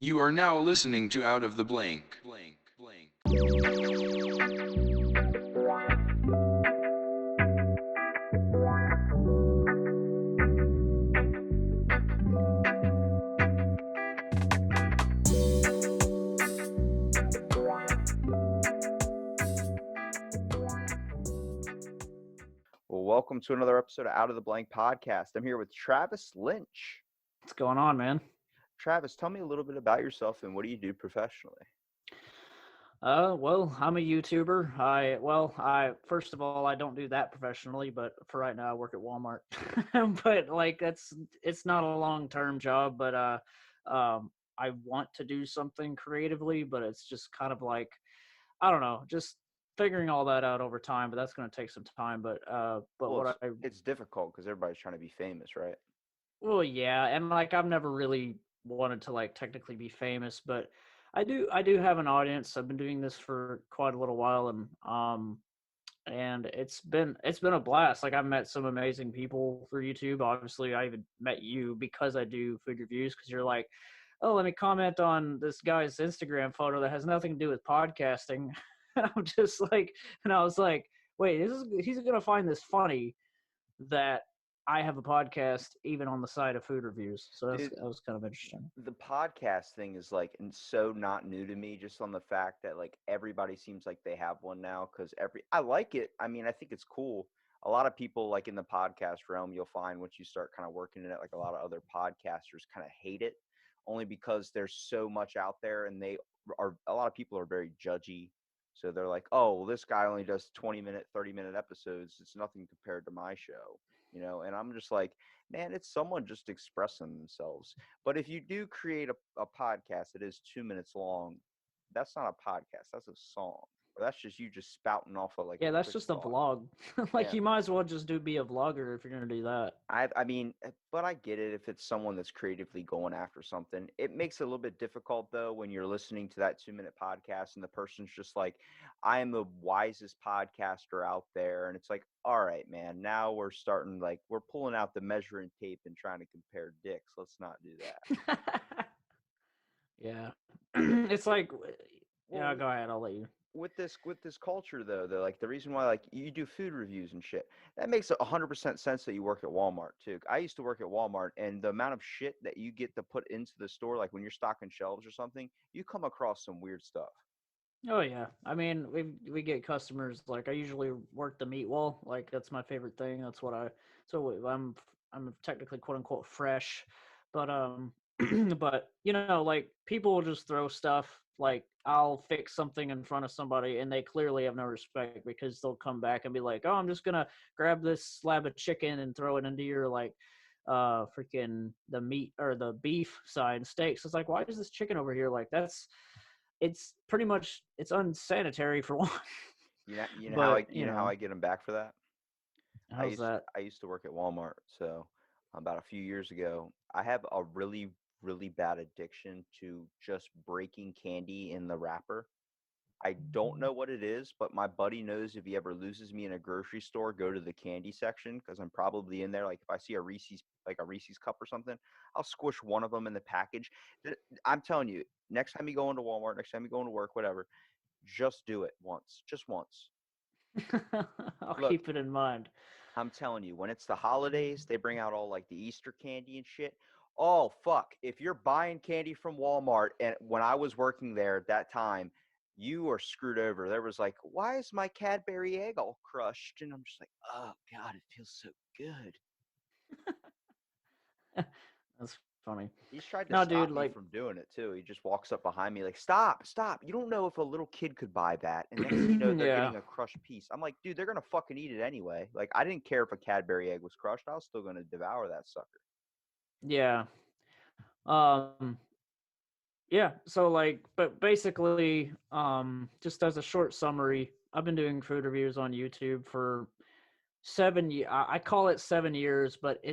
You are now listening to Out of the Blank. Well, welcome to another episode of Out of the Blank podcast. I'm here with Travis Lynch. What's going on, man? Travis, tell me a little bit about yourself and what do you do professionally? Well, I'm a YouTuber. I first of all, I don't do that professionally, but for right now, I work at Walmart. But like, it's not a long-term job, but I want to do something creatively, but it's just kind of like, I don't know, just figuring all that out over time. But that's going to take some time. But Well, what I it's difficult because everybody's trying to be famous, right? Well, yeah, and like I've never really wanted to like technically be famous, but I do have an audience. I've been doing this for quite a little while, and it's been a blast. Like I've met some amazing people through YouTube. Obviously, I even met you because I do food reviews because you're like, "Oh, let me comment on this guy's Instagram photo that has nothing to do with podcasting." And I'm just like, and I was like, "Wait, he's going to find this funny that I have a podcast even on the side of food reviews." So Dude, that was kind of interesting. the podcast thing is like and so not new to me just on the fact that like everybody seems like they have one now because I like it. I mean, I think it's cool. A lot of people like in the podcast realm, you'll find once you start kind of working in it, like a lot of other podcasters kind of hate it only because there's so much out there and a lot of people are very judgy. So they're like, oh, well, this guy only does 20-minute, 30-minute episodes. It's nothing compared to my show. And I'm just like, man, it's someone just expressing themselves. But if you do create a podcast that is 2 minutes long, that's not a podcast. That's a song. Or that's just you just spouting off of like a Yeah, that's quick just a thought. vlog. Like Yeah. you might as well just be a vlogger if you're gonna do that. But I get it if it's someone that's creatively going after something. It makes it a little bit difficult though when you're listening to that 2 minute podcast and the person's just like, I am the wisest podcaster out there. And it's like, all right, man, now we're pulling out the measuring tape and trying to compare dicks. Let's not do that. Yeah. But It's like, yeah, well, go ahead, I'll let you. with this culture though, like the reason why like you do food reviews and shit, that makes 100% sense that you work at Walmart too. I used to work at Walmart, and the amount of shit that you get to put into the store, like when you're stocking shelves or something, you come across some weird stuff. Oh yeah, I mean we get customers. Like I usually work the meat wall. Like that's my favorite thing. That's what I. So I'm technically quote unquote fresh, but but like people will just throw stuff. Like I'll fix something in front of somebody and they clearly have no respect because they'll come back and be like, oh, I'm just gonna grab this slab of chicken and throw it into your like freaking the meat or the beef side steaks. It's like, why is this chicken over here? Like it's pretty much it's unsanitary for one. But You know how I get them back for that. I how's used that? I used to work at Walmart, so about a few years ago, I have a really really bad addiction to just breaking candy in the wrapper. I don't know what it is, but my buddy knows if he ever loses me in a grocery store, go to the candy section because I'm probably in there. Like if I see a Reese's cup or something, I'll squish one of them in the package. I'm telling you, next time you go into Walmart, next time you go into work, whatever, just do it once, just once. I'll Look, keep it in mind. I'm telling you, when it's the holidays, they bring out all like the Easter candy and shit. Oh, fuck. If you're buying candy from Walmart, and when I was working there at that time, you are screwed over. There was like, why is my Cadbury egg all crushed? And I'm just like, oh, God, it feels so good. That's funny. He's tried to No, dude, stop me like from doing it too. He just walks up behind me like, stop, stop. You don't know if a little kid could buy that. And next thing you know, they're yeah. getting a crushed piece. I'm like, dude, they're going to fucking eat it anyway. Like, I didn't care if a Cadbury egg was crushed. I was still going to devour that sucker. Yeah. Um yeah, so like but basically just as a short summary, I've been doing food reviews on YouTube for 7 years. I call it 7 years, but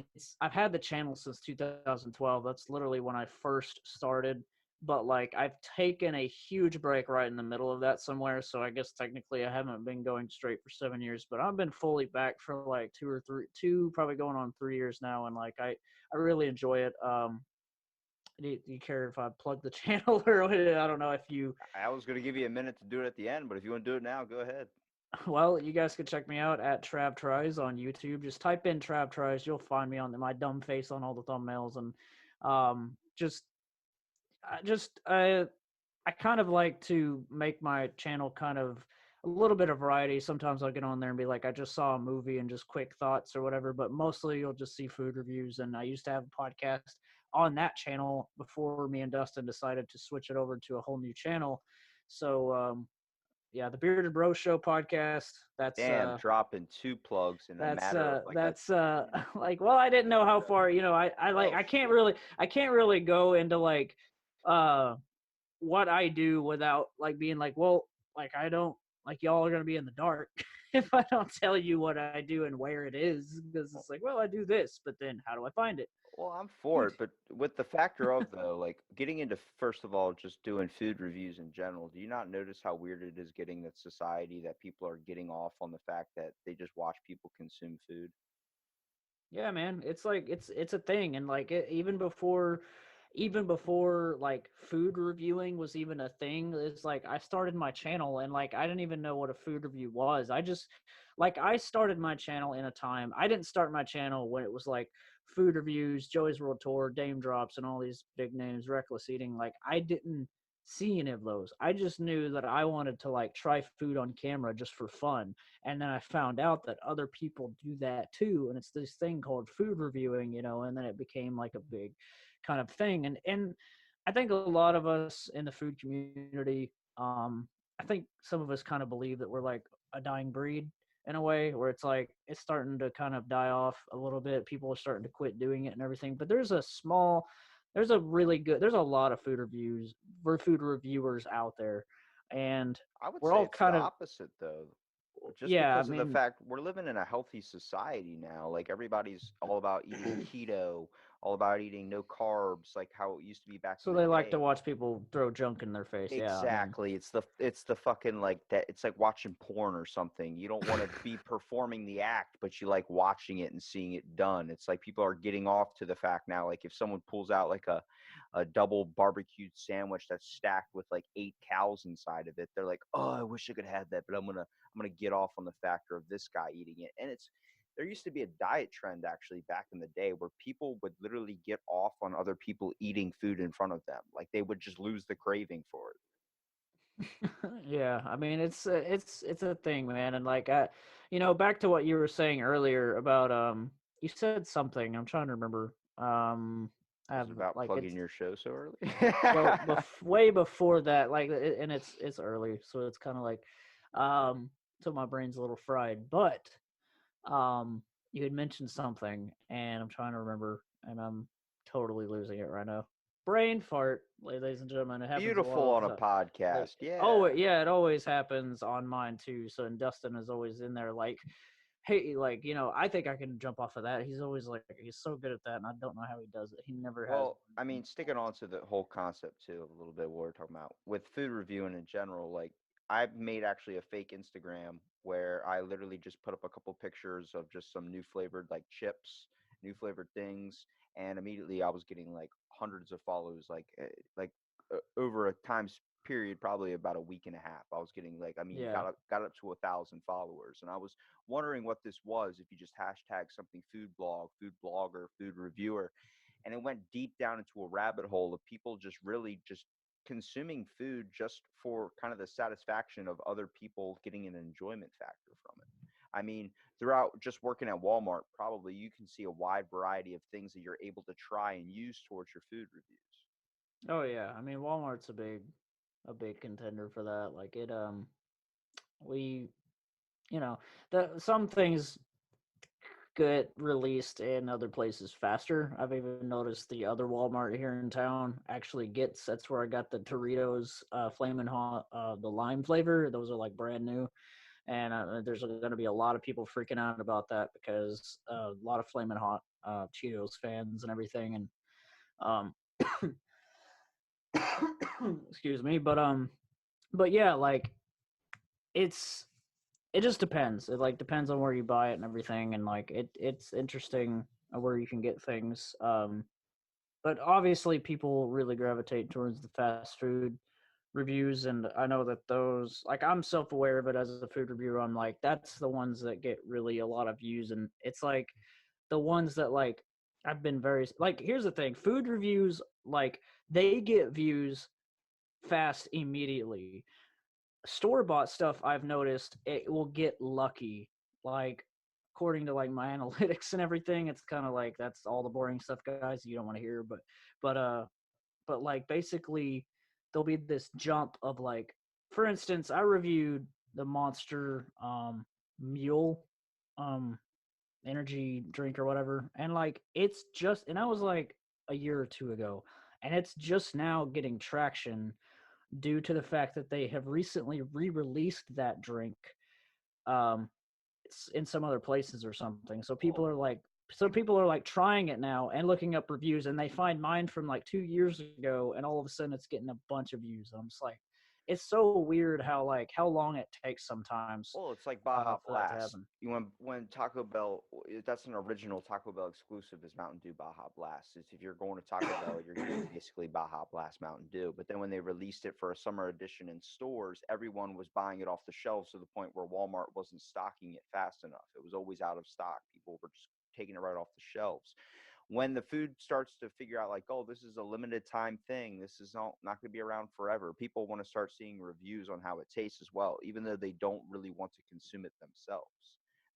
I've had the channel since 2012. That's literally when I first started. But like I've taken a huge break right in the middle of that somewhere. So I guess technically I haven't been going straight for 7 years, but I've been fully back for like two, probably going on 3 years now. And like I really enjoy it. Do you care if I plug the channel or what? I don't know if you. I was gonna give you a minute to do it at the end, but if you want to do it now, go ahead. Well, you guys can check me out at Trav Tries on YouTube. Just type in Trav Tries, you'll find me on my dumb face on all the thumbnails, and just I just I kind of like to make my channel kind of a little bit of variety. Sometimes I'll get on there and be like, I just saw a movie and just quick thoughts or whatever, but mostly you'll just see food reviews. And I used to have a podcast on that channel before me and Dustin decided to switch it over to a whole new channel. So, yeah, the Bearded Bro Show podcast. Damn, dropping 2 plugs in a That's matter of like a like, well, I didn't know how far, I like oh I can't really go into like uh what I do without like being like, well, like I don't like y'all are gonna be in the dark if I don't tell you what I do and where it is, because shit. it's like, well, I do this, but then how do I find it? Well, I'm for it, but with the factor of though, like getting into first of all, just doing food reviews in general, do you not notice how weird it is getting that society that people are getting off on the fact that they just watch people consume food? Yeah, man, it's like it's a thing, and like even before like food reviewing was even a thing, it's like I started my channel and like I didn't even know what a food review was. I started my channel in a time. I didn't start my channel when it was like food reviews, Joey's World Tour, Dame Drops, and all these big names, Reckless Eating. Like I didn't see any of those. I just knew that I wanted to like try food on camera just for fun, and then I found out that other people do that too, and it's this thing called food reviewing, and then it became like a big kind of thing. And I think a lot of us in the food community, I think some of us kind of believe that we're like a dying breed in a way, where it's like it's starting to kind of die off a little bit. People are starting to quit doing it and everything, but there's a lot of food reviewers out there, and I would we're say all it's the kind of, opposite though. Just yeah, I because of the mean, fact we're living in a healthy society now. Like everybody's all about eating keto, all about eating no carbs, like how it used to be back in so the they like to day. watch people throw junk in their face. Yeah, I mean, Exactly. It's the fucking like that. It's like watching porn or something. You don't want to be performing the act, but you like watching it and seeing it done. It's like people are getting off to the fact now. Like if someone pulls out like a double barbecued sandwich that's stacked with like 8 cows inside of it, they're like, oh, I wish I could have that, but I'm gonna get off on the factor of this guy eating it. And it's there used to be a diet trend actually back in the day where people would literally get off on other people eating food in front of them. Like they would just lose the craving for it. yeah, I mean, it's a thing, man, and like back to what you were saying earlier about you said something. I'm trying to remember. I Was have it about like plugging it's your show so early? well, way before that, like, and it's early, so it's kind of like, so my brain's a little fried. But um, you had mentioned something, and I'm trying to remember, and I'm totally losing it right now. Brain fart, ladies and gentlemen. It happens a Beautiful lot on of a time. Like, podcast. oh Yeah. yeah, it always happens on mine too. So, and Dustin is always in there, like, hey, like, I think I can jump off of that. He's always like, he's so good at that, and I don't know how he does it. He never has. Well, I mean, sticking on to the whole concept too, a little bit what we're talking about with food reviewing in general, like I've made actually a fake Instagram where I literally just put up a couple pictures of just some new flavored like chips, new flavored things, and immediately I was getting like hundreds of follows, over a period, probably about a week and a half. I was getting like, I mean, Yeah. got up to 1,000 followers, and I was wondering what this was if you just hashtag something food blog, food blogger, food reviewer, and it went deep down into a rabbit hole of people just really just consuming food just for kind of the satisfaction of other people getting an enjoyment factor from it. I mean, throughout just working at Walmart, probably you can see a wide variety of things that you're able to try and use towards your food reviews. Oh yeah. I mean, Walmart's a big contender for that. Like we, you know, some things get released in other places faster. I've even noticed the other Walmart here in town actually gets. That's where I got the Doritos, Flamin' Hot, the lime flavor. Those are like brand new, and there's going to be a lot of people freaking out about that because a lot of Flamin' Hot Cheetos fans and everything, and um, excuse me, but yeah, like it's it just depends. It like depends on where you buy it and everything, and like it's interesting where you can get things. but obviously people really gravitate towards the fast food reviews, and I know that those, like, I'm self-aware of it as a food reviewer. I'm like, that's the ones that get really a lot of views, and it's like the ones that, like, I've been very, like, here's the thing, food reviews, like, they get views fast immediately. Store bought stuff, I've noticed it will get lucky. Like, according to like my analytics and everything, it's kind of like that's all the boring stuff, guys, you don't want to hear. But but like basically, there'll be this jump of, like, for instance, I reviewed the Monster Mule um energy drink or whatever, and like it's just, and I was like a year or two ago, and it's just now getting traction due to the fact that they have recently re-released that drink um in some other places or something. So Well, people are like trying it now and looking up reviews, and they find mine from like 2 years ago, and all of a sudden it's getting a bunch of views. I'm just like, it's so weird how, like, how long it takes sometimes well, it's like Baja for that to Blast. happen. When Taco Bell, that's an original Taco Bell exclusive is Mountain Dew Baja Blast. It's if you're going to Taco Bell, you're getting basically Baja Blast Mountain Dew. But then when they released it for a summer edition in stores, everyone was buying it off the shelves to the point where Walmart wasn't stocking it fast enough. It was always out of stock. People were just taking it right off the shelves. When the food starts to figure out like, oh, this is a limited time thing, this is not going to be around forever, people want to start seeing reviews on how it tastes as well, even though they don't really want to consume it themselves.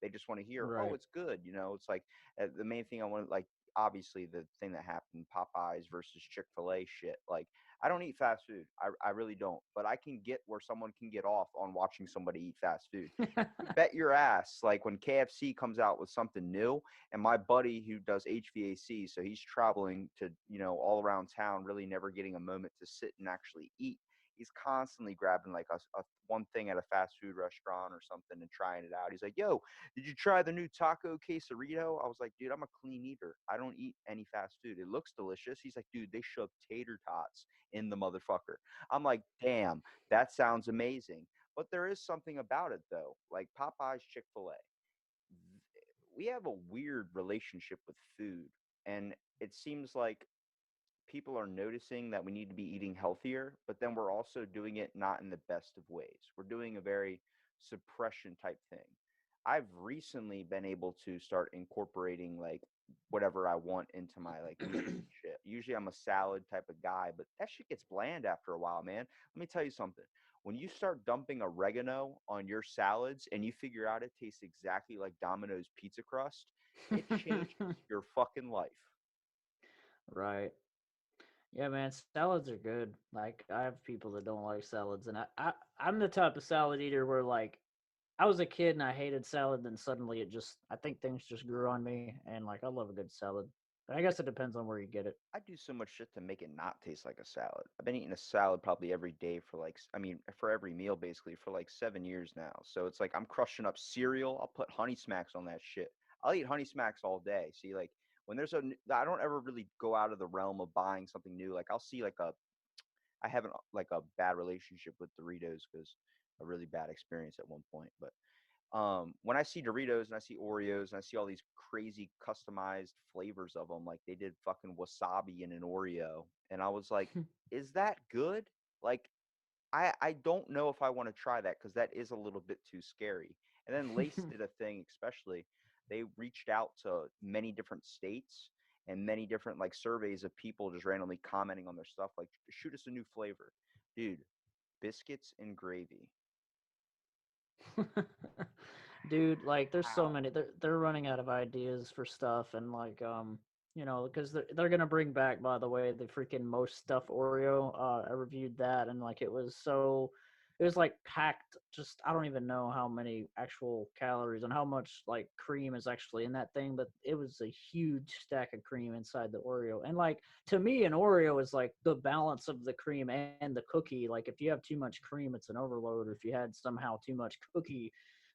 They just want to hear, oh, Right. it's good. It's like the main thing I want, like, obviously the thing that happened, Popeyes versus Chick-fil-A shit. Like, I don't eat fast food. I really don't. But I can get where someone can get off on watching somebody eat fast food. You bet your ass, like when KFC comes out with something new, and my buddy who does HVAC, so he's traveling to, all around town, really never getting a moment to sit and actually eat. He's constantly grabbing like a one thing at a fast food restaurant or something and trying it out. He's like, "Yo, did you try the new taco quesarito?" I was like, "Dude, I'm a clean eater. I don't eat any fast food. It looks delicious." He's like, "Dude, they shove tater tots in the motherfucker." I'm like, "Damn, that sounds amazing." But there is something about it though, like Popeyes, Chick-fil-A. We have a weird relationship with food, and it seems like people are noticing that we need to be eating healthier, but then we're also doing it not in the best of ways. We're doing a very suppression type thing. I've recently been able to start incorporating like whatever I want into my like meals and shit. Usually I'm a salad type of guy, but that shit gets bland after a while, man. Let me tell you something. When you start dumping oregano on your salads and you figure out it tastes exactly like Domino's pizza crust, it changes your fucking life. Right. Yeah, man, salads are good. Like, I have people that don't like salads, and I'm the type of salad eater where, like, I was a kid and I hated salad, then suddenly I think things just grew on me, and like I love a good salad. But I guess it depends on where you get it. I do so much shit to make it not taste like a salad. I've been eating a salad probably every day for like, I mean, for every meal basically for like 7 years now. So it's like I'm crushing up cereal. I'll put honey smacks on that shit. I'll eat honey smacks all day. See, like when I don't ever really go out of the realm of buying something new. Like I'll see like I haven't like a bad relationship with Doritos because a really bad experience at one point. But when I see Doritos and I see Oreos and I see all these crazy customized flavors of them, like they did fucking wasabi in an Oreo, and I was like, is that good? Like, I don't know if I want to try that because that is a little bit too scary. And then Lace did a thing, especially they reached out to many different states and many different like surveys of people just randomly commenting on their stuff, like shoot us a new flavor, dude. Biscuits and gravy. Dude, like there's so How? many. They're running out of ideas for stuff, and like because they're gonna bring back, by the way, the freaking most stuff Oreo. I reviewed that, and like it was like packed. Just, I don't even know how many actual calories and how much like cream is actually in that thing, but it was a huge stack of cream inside the Oreo. And like, to me, an Oreo is like the balance of the cream and the cookie. Like, if you have too much cream, it's an overload, or if you had somehow too much cookie,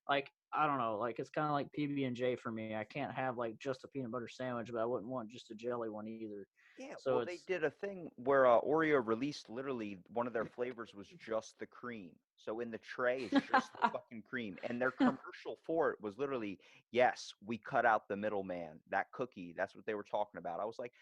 like, I don't know, like it's kind of like PB&J for me. I can't have like just a peanut butter sandwich, but I wouldn't want just a jelly one either. Yeah, So well, they it's did a thing where Oreo released literally one of their flavors was just the cream. So in the tray, it's just the fucking cream. And their commercial for it was literally, yes, we cut out the middleman. That cookie, that's what they were talking about. I was like,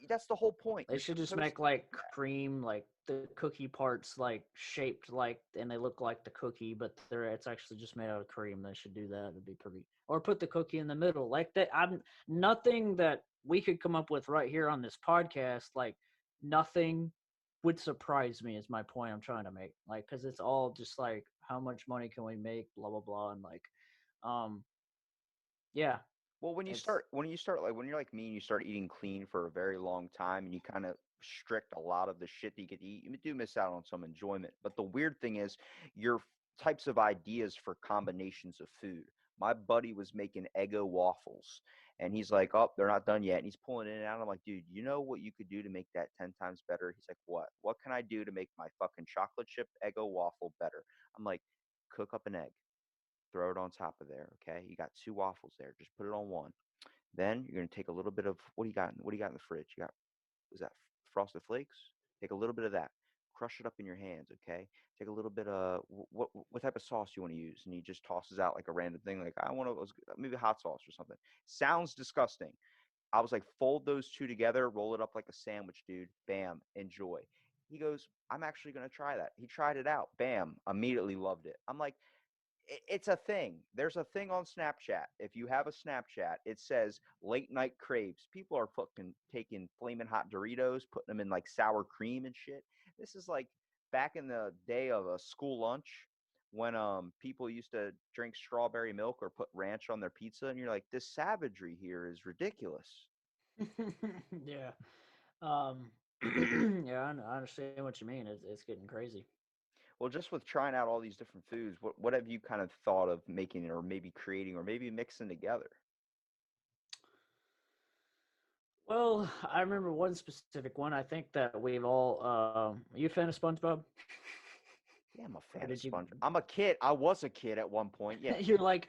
That's the whole point. They You're should just supposed make to do like that. cream, like the cookie parts, like shaped like, and they look like the cookie, but it's actually just made out of cream. They should do that. It'd be pretty. Or put the cookie in the middle, like that. I'm nothing that we could come up with right here on this podcast. Like nothing would surprise me. Is my point I'm trying to make. Like, because it's all just like how much money can we make, blah blah blah, and like, um, yeah, Well, it's like when you're like me and you start eating clean for a very long time and you kind of restrict a lot of the shit that you could eat, you do miss out on some enjoyment. But the weird thing is your types of ideas for combinations of food. My buddy was making Eggo waffles and he's like, "Oh, they're not done yet." And he's pulling it in and out. I'm like, "Dude, you know what you could do to make that 10 times better?" He's like, "What? What can I do to make my fucking chocolate chip Eggo waffle better?" I'm like, "Cook up an egg, throw it on top of there. Okay, you got two waffles there. Just put it on one. Then you're gonna take a little bit of what do you got? What do you got in the fridge? You got was that Frosted Flakes? Take a little bit of that. Crush it up in your hands. Okay. Take a little bit of what type of sauce you want to use, and he just tosses out like a random thing, like I want to maybe hot sauce or something. Sounds disgusting. I was like, fold those two together, roll it up like a sandwich, dude. Bam, enjoy. He goes, I'm actually gonna try that. He tried it out. Bam, immediately loved it. I'm like, it's a thing. There's a thing on Snapchat. If you have a Snapchat, it says late night craves. People are fucking taking flaming hot Doritos, putting them in like sour cream and shit. This is like back in the day of a school lunch when people used to drink strawberry milk or put ranch on their pizza, and you're like, this savagery here is ridiculous. yeah. Yeah, I understand what you mean. It's getting crazy. Well, just with trying out all these different foods, what have you kind of thought of making or maybe creating or maybe mixing together? Well, I remember one specific one. I think that we've all. Are you a fan of SpongeBob? Yeah, I'm a Or fan of did you? Sponge. I'm a kid. I was a kid at one point. Yeah. You're like,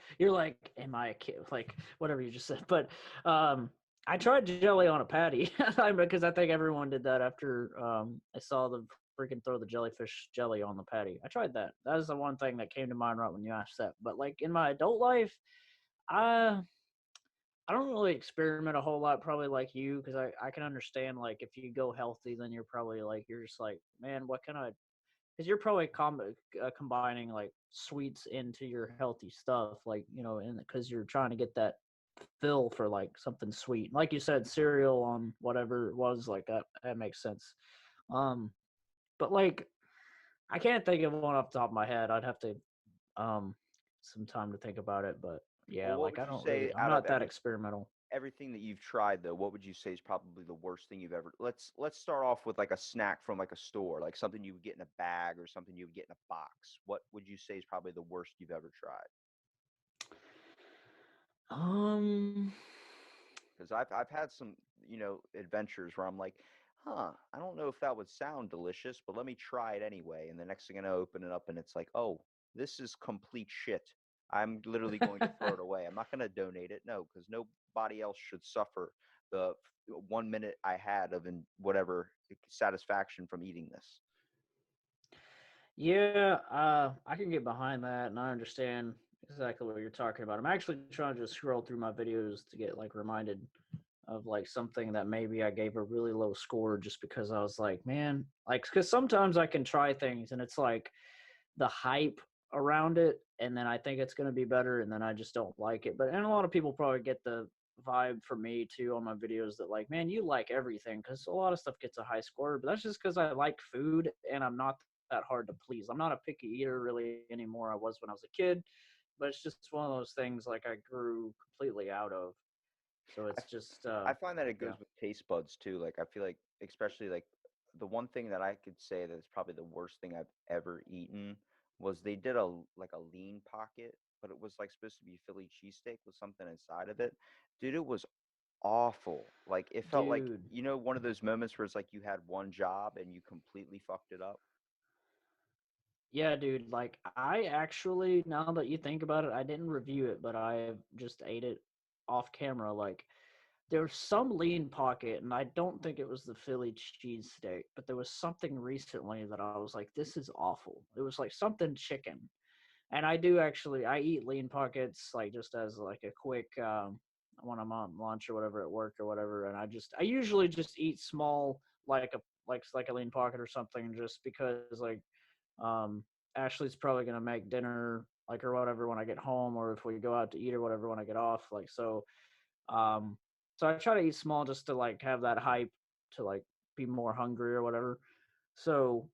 am I a kid? Like whatever you just said. But I tried jelly on a patty because I think everyone did that after I saw the freaking throw the jellyfish jelly on the patty. I tried that. That was the one thing that came to mind right when you asked that. But like in my adult life, I I don't really experiment a whole lot, probably like you, because I can understand like if you go healthy, then you're probably like you're just like, man, what can I? Because you're probably combining like sweets into your healthy stuff, like and because you're trying to get that fill for like something sweet, like you said, cereal on whatever it was, like that. That makes sense. Um, but like I can't think of one off the top of my head. I'd have to um some time to think about it, but yeah, Well, what like would I you don't say really, I'm out of not that experimental. everything that you've tried though? What would you say is probably the worst thing you've ever? Let's start off with like a snack from like a store, like something you would get in a bag or something you would get in a box. What would you say is probably the worst you've ever tried? Um, Because I've had some adventures where I'm like, huh, I don't know if that would sound delicious, but let me try it anyway. And the next thing I know, open it up and it's like, oh, this is complete shit. I'm literally going to throw it away. I'm not going to donate it, no, because nobody else should suffer the 1 minute I had of whatever satisfaction from eating this. yeah, I can get behind that, and I understand exactly what you're talking about. I'm actually trying to just scroll through my videos to get like reminded of like something that maybe I gave a really low score just because I was like, man, like, because sometimes I can try things and it's like the hype around it, and then I think it's going to be better, and then I just don't like it. But and a lot of people probably get the vibe from me too on my videos that like, man, you like everything, because a lot of stuff gets a high score, but that's just because I like food and I'm not that hard to please. I'm not a picky eater really anymore. I was when I was a kid, but it's just one of those things like I grew completely out of. So I it's just I find that it yeah, goes with taste buds too. Like I feel like, especially like the one thing that I could say that is probably the worst thing I've ever eaten was they did like a lean pocket, but it was like supposed to be Philly cheesesteak with something inside of it. Dude, it was awful. Like it felt like, dude. one of those moments where it's like you had one job and you completely fucked it up. Yeah, dude, like I actually, now that you think about it, I didn't review it, but I just ate it off camera. Like there was some lean pocket, and I don't think it was the Philly cheesesteak, but there was something recently that I was like, this is awful. It was like something chicken. And I do actually, I eat lean pockets like just as like a quick when I'm on lunch or whatever at work or whatever, and I usually just eat small like a lean pocket or something, just because like um Ashley's probably gonna make dinner like or whatever when I get home, or if we go out to eat or whatever when I get off. Like um so I try to eat small just to like have that hype to like be more hungry or whatever. So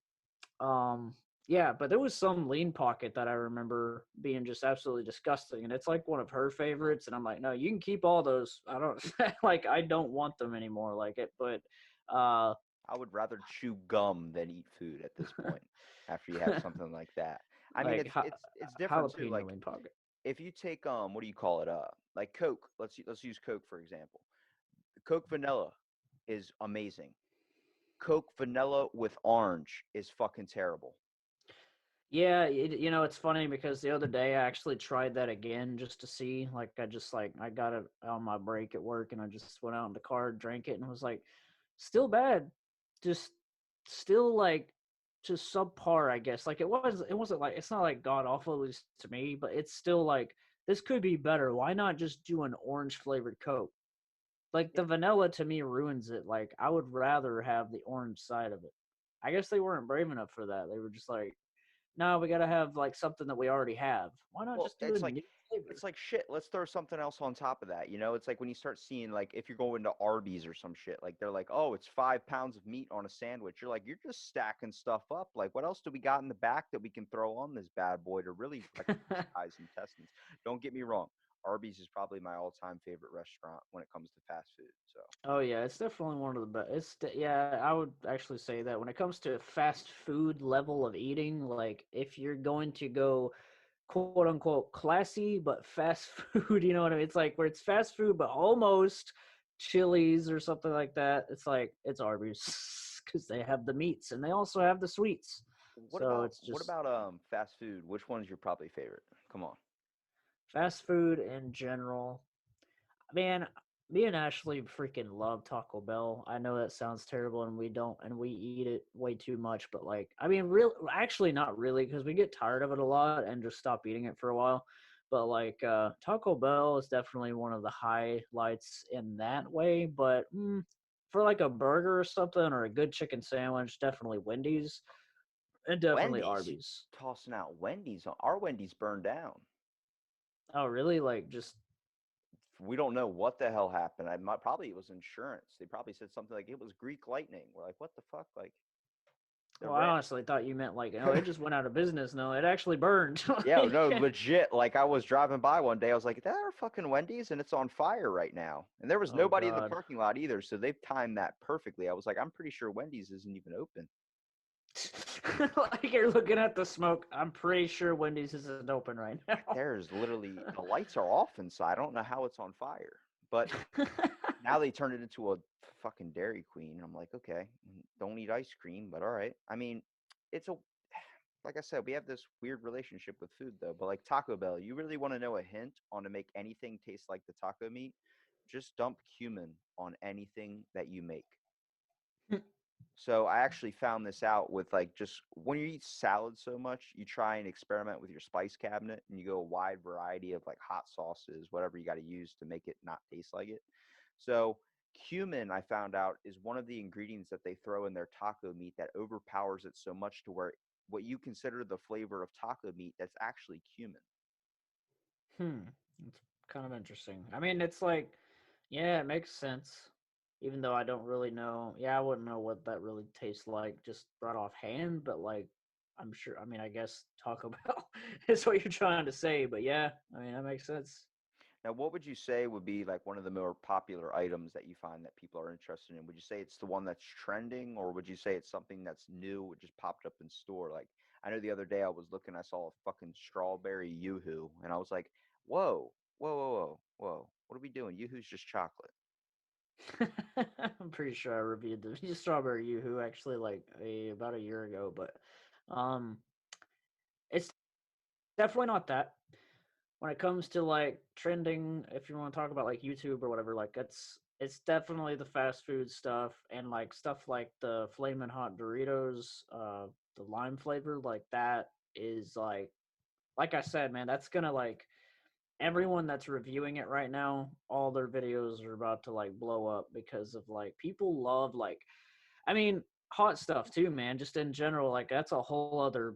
um, yeah, but there was some lean pocket that I remember being just absolutely disgusting, and it's like one of her favorites. And I'm like, no, you can keep all those. I don't like. I don't want them anymore. Like it, but uh, I would rather chew gum than eat food at this point after you have something like that. I mean, like it's different too. jalapeno Like lean pocket. if you take what do you call it? Like Coke. Let's use Coke for example. Coke vanilla is amazing. Coke vanilla with orange is fucking terrible. Yeah, it's funny because the other day I actually tried that again just to see. Like, I got it on my break at work, and I just went out in the car, drank it, and was like, still bad, just still like just subpar, I guess. Like it wasn't like it's not like god awful at least to me, but it's still like this could be better. Why not just do an orange flavored Coke? Like Yeah. the vanilla to me ruins it. Like I would rather have the orange side of it. I guess they weren't brave enough for that. They were just like, no, we gotta have like something that we already have. Why not Well, just do a new it's flavor? like shit. Let's throw something else on top of that. You know, it's like when you start seeing like if you're going to Arby's or some shit, like they're like, oh, it's 5 pounds of meat on a sandwich. You're like, you're just stacking stuff up. Like, what else do we got in the back that we can throw on this bad boy to really wreck these guys' intestines? Don't get me wrong. Arby's is probably my all-time favorite restaurant when it comes to fast food. So Oh yeah, it's definitely one of the best. Yeah, I would actually say that when it comes to fast food level of eating, like if you're going to go quote unquote classy but fast food, you know what I mean? It's like where it's fast food but almost Chili's or something like that. It's like it's Arby's because they have the meats and they also have the sweets. So it's what just about fast food? Which one's your probably favorite? Come on. fast food in general. Man, me and Ashley freaking love Taco Bell. I know that sounds terrible, and we don't, and we eat it way too much. But like, I mean, real, actually, not really, because we get tired of it a lot and just stop eating it for a while. But like, Taco Bell is definitely one of the highlights in that way. But for like a burger or something, or a good chicken sandwich, definitely Wendy's and definitely Wendy's, you Arby's. tossing out Wendy's. Our Wendy's burned down. Oh, really? Like, just We don't know what the hell happened. Probably it was insurance. They probably said something like it was Greek lightning. We're like, what the fuck? Like the well, I rent. honestly thought you meant like, oh, it just went out of business. No, it actually burned. Yeah, no, Like, legit. Like I was driving by one day, I was like, "That our fucking Wendy's, and it's on fire right now." And there was oh nobody in the God. parking lot either, so they've timed that perfectly. I was like, "I'm pretty sure Wendy's isn't even open." Like you're looking at the smoke. I'm pretty sure Wendy's isn't open right now. There's literally the lights are off inside. I don't know how it's on fire, but now they turned it into a fucking Dairy Queen. I'm like, okay, don't eat ice cream, but all right. I mean, it's a like I said, we have this weird relationship with food though. But like Taco Bell, you really want to know a hint on to make anything taste like the taco meat? Just dump cumin on anything that you make. So I actually found this out with like just when you eat salad so much, you try and experiment with your spice cabinet and you go a wide variety of like hot sauces, whatever you got to use to make it not taste like it. So cumin, I found out, is one of the ingredients that they throw in their taco meat that overpowers it so much to where what you consider the flavor of taco meat, that's actually cumin. Hmm. It's kind of interesting. I mean, it's like, yeah, it makes sense. Even though I don't really know. Yeah, I wouldn't know what that really tastes like just right offhand, but like, I'm sure. I mean, I guess Taco Bell is what you're trying to say, but yeah, I mean, that makes sense. Now, what would you say would be like one of the more popular items that you find that people are interested in? Would you say it's the one that's trending, or would you say it's something that's new, it just popped up in store? Like, I know the other day I was looking, I saw a fucking strawberry yoo-hoo, and I was like, whoa, whoa, whoa, whoa, whoa, what are we doing? Yoo-hoo's just chocolate. I'm pretty sure I reviewed the strawberry yoo-hoo actually like about a year ago, but um, it's definitely not that. When it comes to like trending, if you want to talk about like YouTube or whatever, like it's definitely the fast food stuff and like stuff like the flaming hot Doritos, the lime flavor, like that is like I said, man, that's gonna like everyone that's reviewing it right now, all their videos are about to like blow up because of like people love like I mean, hot stuff too, man. Just in general, like that's a whole other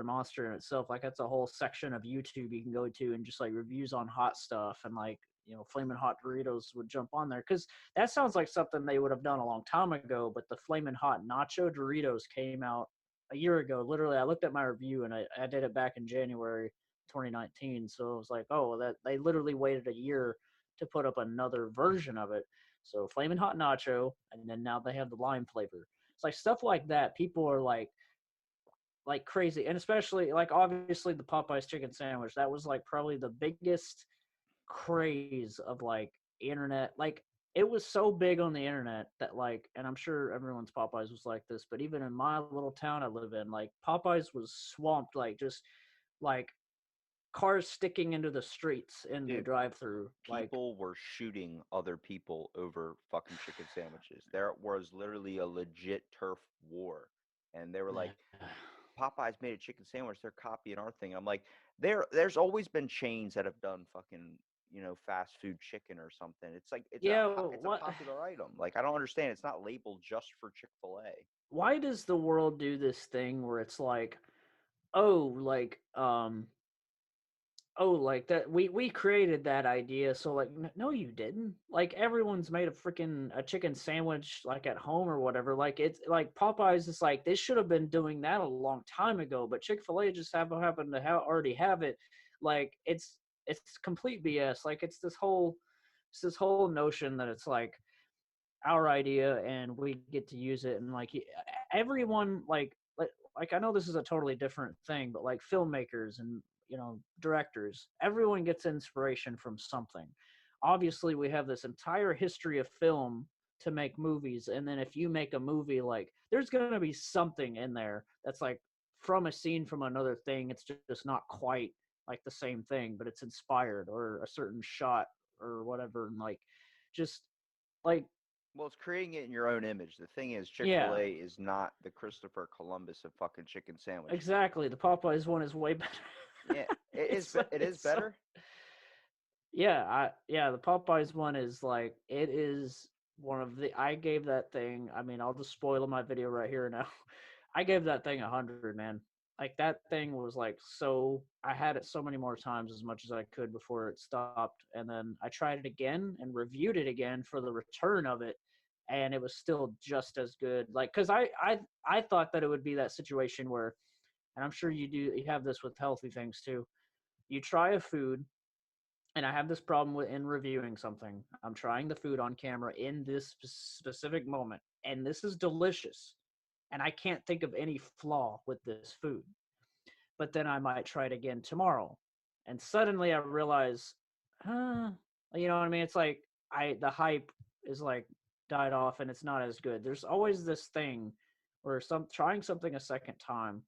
monster in itself. Like that's a whole section of YouTube you can go to and just like reviews on hot stuff and like flaming hot Doritos would jump on there because that sounds like something they would have done a long time ago. But the flaming hot nacho Doritos came out a year ago. Literally, I looked at my review and I did it back in January 2019. So it was like, oh, that they literally waited a year to put up another version of it. So flaming hot nacho, and then now they have the lime flavor. It's like stuff like that. People are like crazy, and especially like obviously the Popeyes chicken sandwich. That was like probably the biggest craze of like internet. Like it was so big on the internet that like, and I'm sure everyone's Popeyes was like this, but even in my little town I live in, like Popeyes was swamped, like just like cars sticking into the streets in the Dude, drive-through, like. people were shooting other people over fucking chicken sandwiches. There was literally a legit turf war. And they were like, Popeyes made a chicken sandwich, they're copying our thing. I'm like, there's always been chains that have done fucking, fast food chicken or something. It's like Yeah, it's a what popular item. Like I don't understand. It's not labeled just for Chick-fil-A. why does the world do this thing where it's like, oh, like that we created that idea, so like no you didn't. Like everyone's made a chicken sandwich like at home or whatever. Like it's like Popeyes is like they should have been doing that a long time ago, but Chick-fil-A just happened to already have it. Like it's complete BS. Like it's this whole notion that it's like our idea and we get to use it, and like everyone like I know this is a totally different thing, but like filmmakers and directors, everyone gets inspiration from something. Obviously we have this entire history of film to make movies, and then if you make a movie, like there's going to be something in there that's like from a scene from another thing. It's just not quite like the same thing, but it's inspired, or a certain shot or whatever, and like just like Well, it's creating it in your own image. The thing is, yeah, Chick-fil-A is not the Christopher Columbus of fucking chicken sandwiches. exactly. The Popeyes one is way better. Yeah, it is It's so better. yeah, the Popeyes one is like it is one of the I gave that thing. I mean, I'll just spoil my video right here now. I gave that thing 100, man. Like that thing was like so. I had it so many more times as much as I could before it stopped, and then I tried it again and reviewed it again for the return of it, and it was still just as good. Like, cause I thought that it would be that situation where, and I'm sure you have this with healthy things too. You try a food, and I have this problem with in reviewing something. I'm trying the food on camera in this specific moment, and this is delicious, and I can't think of any flaw with this food. But then I might try it again tomorrow, and suddenly I realize, huh, you know what I mean? It's like the hype is like died off, and it's not as good. There's always this thing where some trying something a second time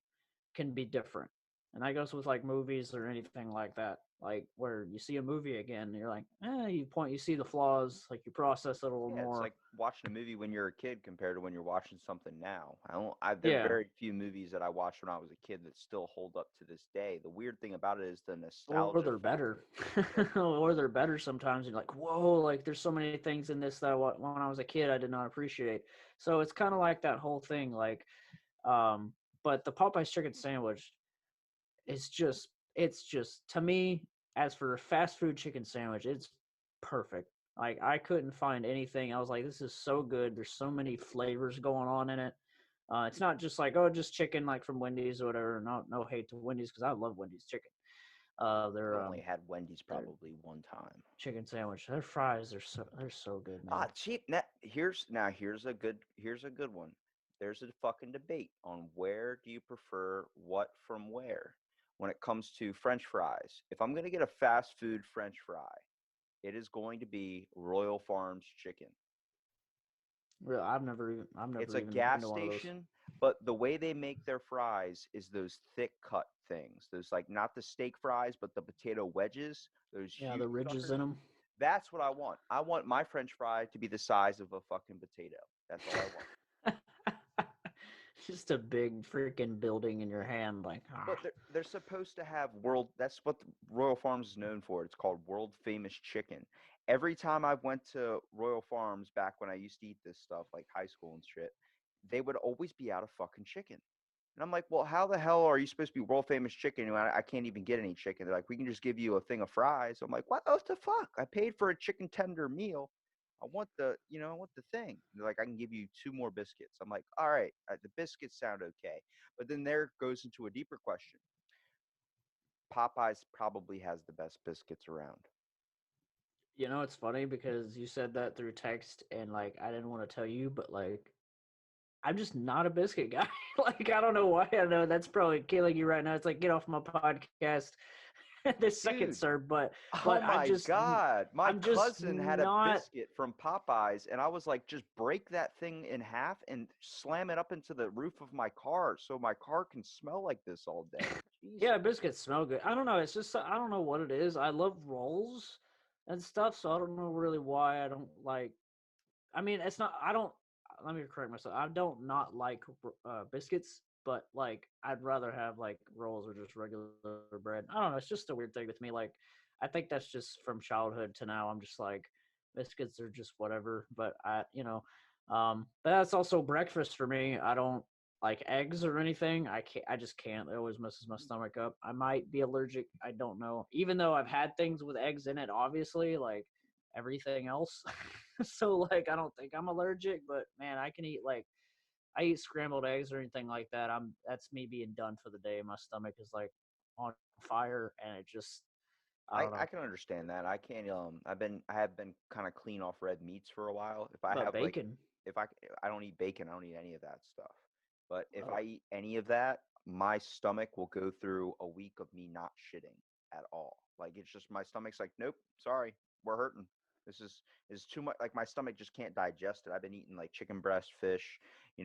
can be different. And that goes with like movies or anything like that. Like where you see a movie again, and you're like, you see the flaws, like you process it a little Yeah, it's more. like watching a movie when you're a kid compared to when you're watching something now. There are Yeah. very few movies that I watched when I was a kid that still hold up to this day. The weird thing about it is the Or nostalgia they're better. factor. Yeah, Or they're better sometimes. You're like, whoa, like there's so many things in this that when I was a kid I did not appreciate. So it's kind of like that whole thing. Like, but the Popeyes chicken sandwich it's just to me, as for a fast food chicken sandwich, it's perfect. Like I couldn't find anything. I was like, this is so good. There's so many flavors going on in it. It's not just like, oh, just chicken like from Wendy's or whatever. No hate to Wendy's because I love Wendy's chicken. I've Their only had Wendy's their probably one time. chicken sandwich, their fries are so good, man. Cheap. Here's a good one. There's a fucking debate on where do you prefer what from where when it comes to French fries. If I'm gonna get a fast food French fry, it is going to be Royal Farms chicken. Real, I've It's never a even been gas to one of those. station, but the way they make their fries is those thick cut things. Those like not the steak fries, but the potato wedges. Those Yeah, huge the ridges suckers. in them. That's what I want. I want my French fry to be the size of a fucking potato. That's all I want. Just a big freaking building in your hand, like But they're supposed to have world. That's what the Royal Farms is known for. It's called world famous chicken. Every time I went to Royal Farms back when I used to eat this stuff, like high school and shit, they would always be out of fucking chicken. And I'm like, well, how the hell are you supposed to be world famous chicken? And I can't even get any chicken. They're like, we can just give you a thing of fries. I'm like, what the fuck? I paid for a chicken tender meal. I want I want the thing. They're like, I can give you two more biscuits. I'm like, all right, the biscuits sound okay. But then there goes into a deeper question. Popeyes probably has the best biscuits around. it's funny because you said that through text, and like I didn't want to tell you, but like I'm just not a biscuit guy. Like I don't know why. I know that's probably killing you right now. It's like get off my podcast this second, Dude, sir. But oh I my just God. My I'm just cousin had a not. biscuit from Popeyes, and I was like, just break that thing in half and slam it up into the roof of my car so my car can smell like this all day. Jesus. Yeah, biscuits smell good. I don't know. It's just I don't know what it is. I love rolls and stuff, so I don't know really why I don't like. I mean, it's not. I don't. Let me correct myself. I don't not like biscuits, but like I'd rather have like rolls or just regular bread. I don't know. It's just a weird thing with me. Like I think that's just from childhood to now. I'm just like biscuits are just whatever. But but that's also breakfast for me. I don't like eggs or anything. I can't. I just can't. It always messes my stomach up. I might be allergic. I don't know. Even though I've had things with eggs in it, obviously, like everything else. So like I don't think I'm allergic, but man, I can eat like I eat scrambled eggs or anything like that. That's me being done for the day. My stomach is like on fire and it just I don't I know. can understand that. I can't I have been kind of clean off red meats for a while. If I But have like bacon. if I don't eat bacon, I don't eat any of that stuff. But if Oh. I eat any of that, my stomach will go through a week of me not shitting at all. Like it's just my stomach's like, nope, sorry, we're hurting. This is too much. Like my stomach just can't digest it. I've been eating like chicken breast, fish.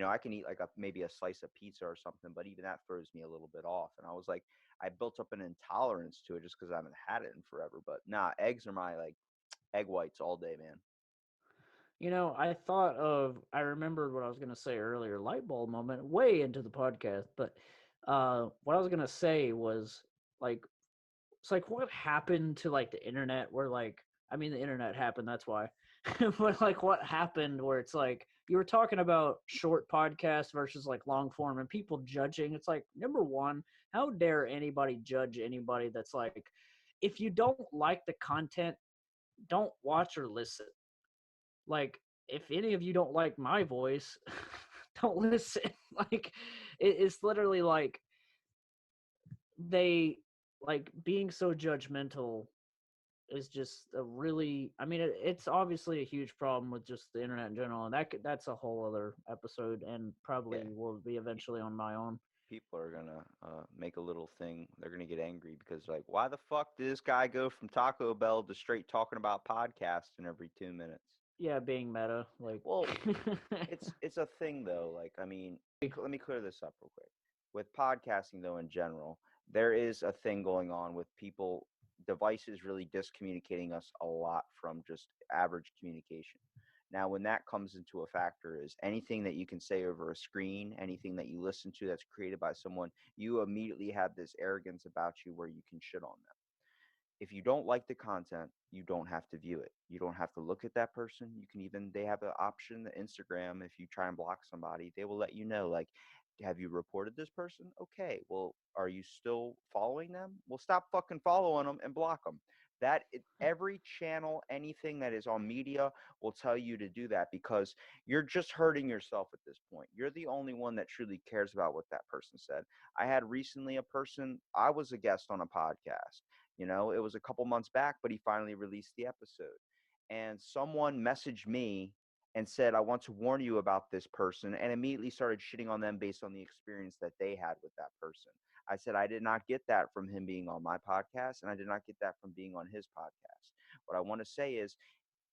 I can eat like maybe a slice of pizza or something, but even that throws me a little bit off. And I was like, I built up an intolerance to it just because I haven't had it in forever. But nah, eggs are my like egg whites all day, man. I remembered what I was gonna say earlier, light bulb moment, way into the podcast, but what I was gonna say was like it's like what happened to like the internet where like I mean the internet happened, that's why. But like what happened where it's like you were talking about short podcasts versus like long form and people judging. It's like number one, how dare anybody judge anybody that's like if you don't like the content, don't watch or listen. Like if any of you don't like my voice, don't listen. Like it's literally like they like being so judgmental is just a really I mean it's obviously a huge problem with just the internet in general, and that's a whole other episode and Yeah, probably will be eventually on my own. people are gonna make a little thing. They're gonna get angry because like, why the fuck did this guy go from Taco Bell to straight talking about podcasting every 2 minutes? Yeah, being meta like Well, it's a thing though. Like, I mean, let me clear this up real quick. With podcasting though, in general, there is a thing going on with people devices really discommunicating us a lot from just average communication. Now, when that comes into a factor, is anything that you can say over a screen, anything that you listen to that's created by someone, you immediately have this arrogance about you where you can shit on them. If you don't like the content, you don't have to view it. You don't have to look at that person. You can even, they have an option, the Instagram, if you try and block somebody, they will let you know, like, have you reported this person? Okay. Well, are you still following them? Well, stop fucking following them and block them. Every channel, anything that is on media will tell you to do that because you're just hurting yourself at this point. You're the only one that truly cares about what that person said. I had recently a person, I was a guest on a podcast. It was a couple months back, but he finally released the episode. And someone messaged me and said, I want to warn you about this person, and immediately started shitting on them based on the experience that they had with that person. I said, I did not get that from him being on my podcast, and I did not get that from being on his podcast. What I want to say is,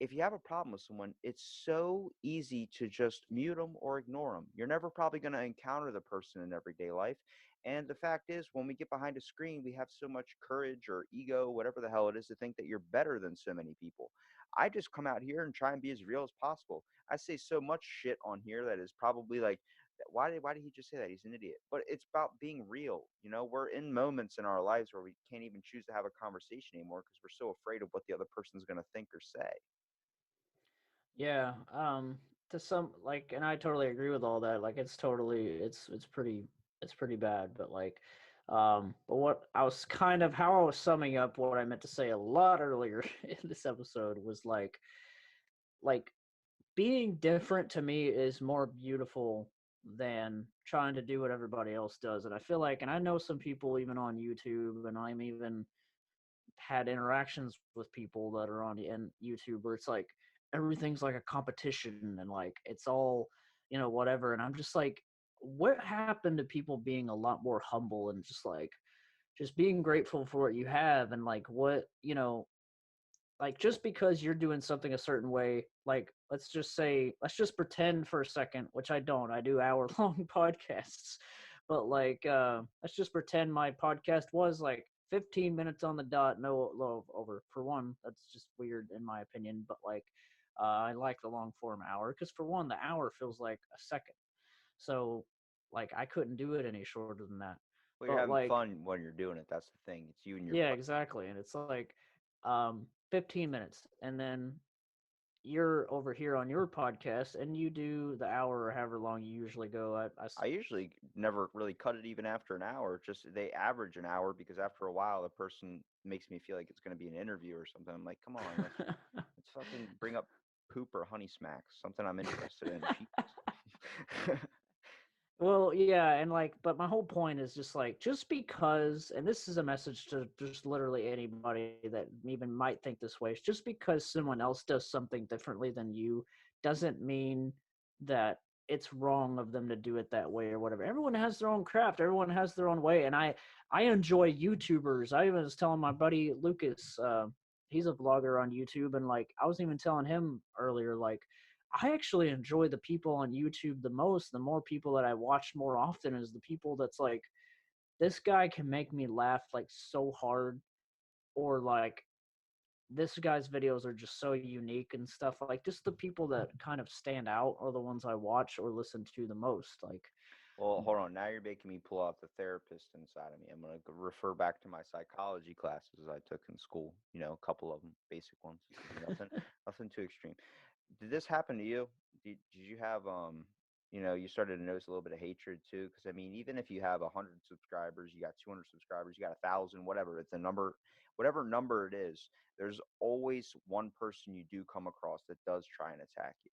if you have a problem with someone, it's so easy to just mute them or ignore them. You're never probably going to encounter the person in everyday life. And the fact is, when we get behind a screen, we have so much courage or ego, whatever the hell it is, to think that you're better than so many people. I just come out here and try and be as real as possible. I say so much shit on here that is probably like Why did he just say that? He's an idiot. But it's about being real. You know, we're in moments in our lives where we can't even choose to have a conversation anymore because we're so afraid of what the other person's going to think or say. Yeah, to some like, and I totally agree with all that. Like, it's pretty bad. But like, but what I was kind of how I was summing up what I meant to say a lot earlier in this episode was like being different to me is more beautiful than trying to do what everybody else does. And I feel like, and I know some people even on YouTube, and I'm even had interactions with people that are on YouTube where it's like everything's like a competition and like it's all, whatever. And I'm just like, what happened to people being a lot more humble and just being grateful for what you have and like what, like just because you're doing something a certain way, like let's just pretend for a second, which I don't. I do hour long podcasts. But like let's just pretend my podcast was like 15 minutes on the dot, no low over. For one, that's just weird in my opinion, but like I like the long form hour because for one, the hour feels like a second. So like I couldn't do it any shorter than that. Well, you're But having like fun when you're doing it. That's the thing. It's you and your yeah, butt. exactly. And it's like 15 minutes and then you're over here on your podcast and you do the hour or however long you usually go. I usually never really cut it even after an hour. Just they average an hour because after a while, the person makes me feel like it's going to be an interview or something. I'm like, come on, let's fucking bring up poop or honey smacks, something I'm interested in. Jeez. Well, yeah, and like, but my whole point is just like, just because, and this is a message to just literally anybody that even might think this way, just because someone else does something differently than you doesn't mean that it's wrong of them to do it that way or whatever. Everyone has their own craft, everyone has their own way, and I enjoy YouTubers. I even was telling my buddy Lucas, he's a vlogger on YouTube, and like, I was even telling him earlier, like, I actually enjoy the people on YouTube the most. The more people that I watch more often is the people that's like, this guy can make me laugh like so hard, or like this guy's videos are just so unique and stuff. Like just the people that kind of stand out are the ones I watch or listen to the most. Like, Well, hold on. Now you're making me pull out the therapist inside of me. I'm going to refer back to my psychology classes I took in school. You know, a couple of them, basic ones. Nothing too extreme. Did this happen to you? Did you have you started to notice a little bit of hatred too? Because I mean, even if you have 100 subscribers, you got 200 subscribers, you got 1,000, whatever it's a number, whatever number it is, there's always one person you do come across that does try and attack you.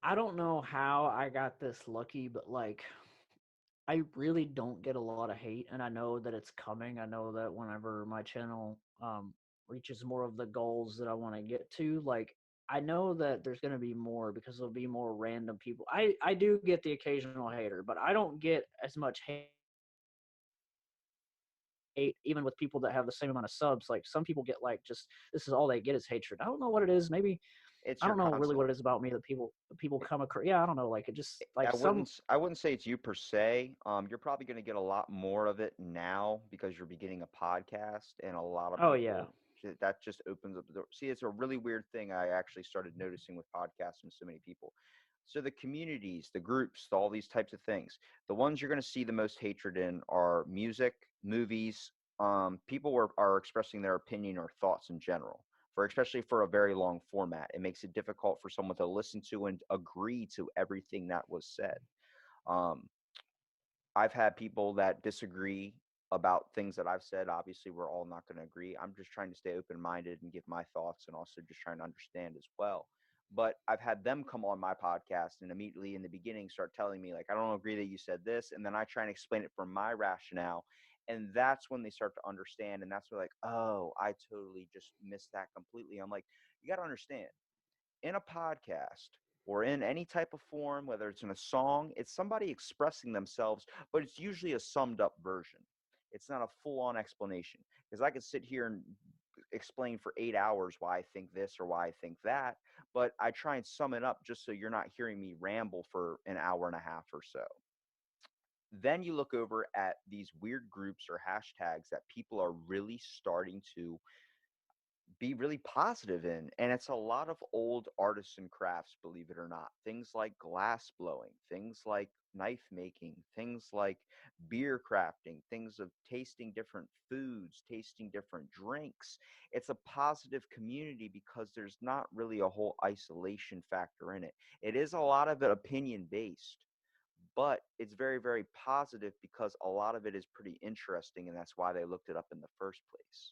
I don't know how I got this lucky, but like I really don't get a lot of hate, and I know that it's coming. I know that whenever my channel reaches more of the goals that I want to get to, like I know that there's going to be more because there'll be more random people. I do get the occasional hater, but I don't get as much hate even with people that have the same amount of subs. Like some people get like just this is all they get is hatred. I don't know what it is. Maybe It's I your don't know really content. what it is about me that people come across. Yeah, I don't know. Like it just like some. I wouldn't say it's you per se. You're probably going to get a lot more of it now because you're beginning a podcast, and a lot of Oh yeah. people that just opens up the door. See, it's a really weird thing I actually started noticing with podcasts and so many people. So the communities, the groups, all these types of things, the ones you're going to see the most hatred in are music, movies. People are expressing their opinion or thoughts in general for especially for a very long format. It makes it difficult for someone to listen to and agree to everything that was said. Um, I've had people that disagree about things that I've said. Obviously, we're all not going to agree. I'm just trying to stay open minded and give my thoughts and also just trying to understand as well. But I've had them come on my podcast and immediately in the beginning start telling me, like, I don't agree that you said this. And then I try and explain it from my rationale. And that's when they start to understand. And that's where, like, oh, I totally just missed that completely. I'm like, you got to understand in a podcast or in any type of form, whether it's in a song, it's somebody expressing themselves, but it's usually a summed up version. It's not a full on explanation because I could sit here and explain for 8 hours why I think this or why I think that, but I try and sum it up just so you're not hearing me ramble for an hour and a half or so. Then you look over at these weird groups or hashtags that people are really starting to be really positive in. And it's a lot of old artisan crafts, believe it or not. Things like glass blowing, things like knife making, things like beer crafting, things of tasting different foods, tasting different drinks. It's a positive community because there's not really a whole isolation factor in it. It is a lot of it opinion based, but it's very, very positive because a lot of it is pretty interesting, and that's why they looked it up in the first place.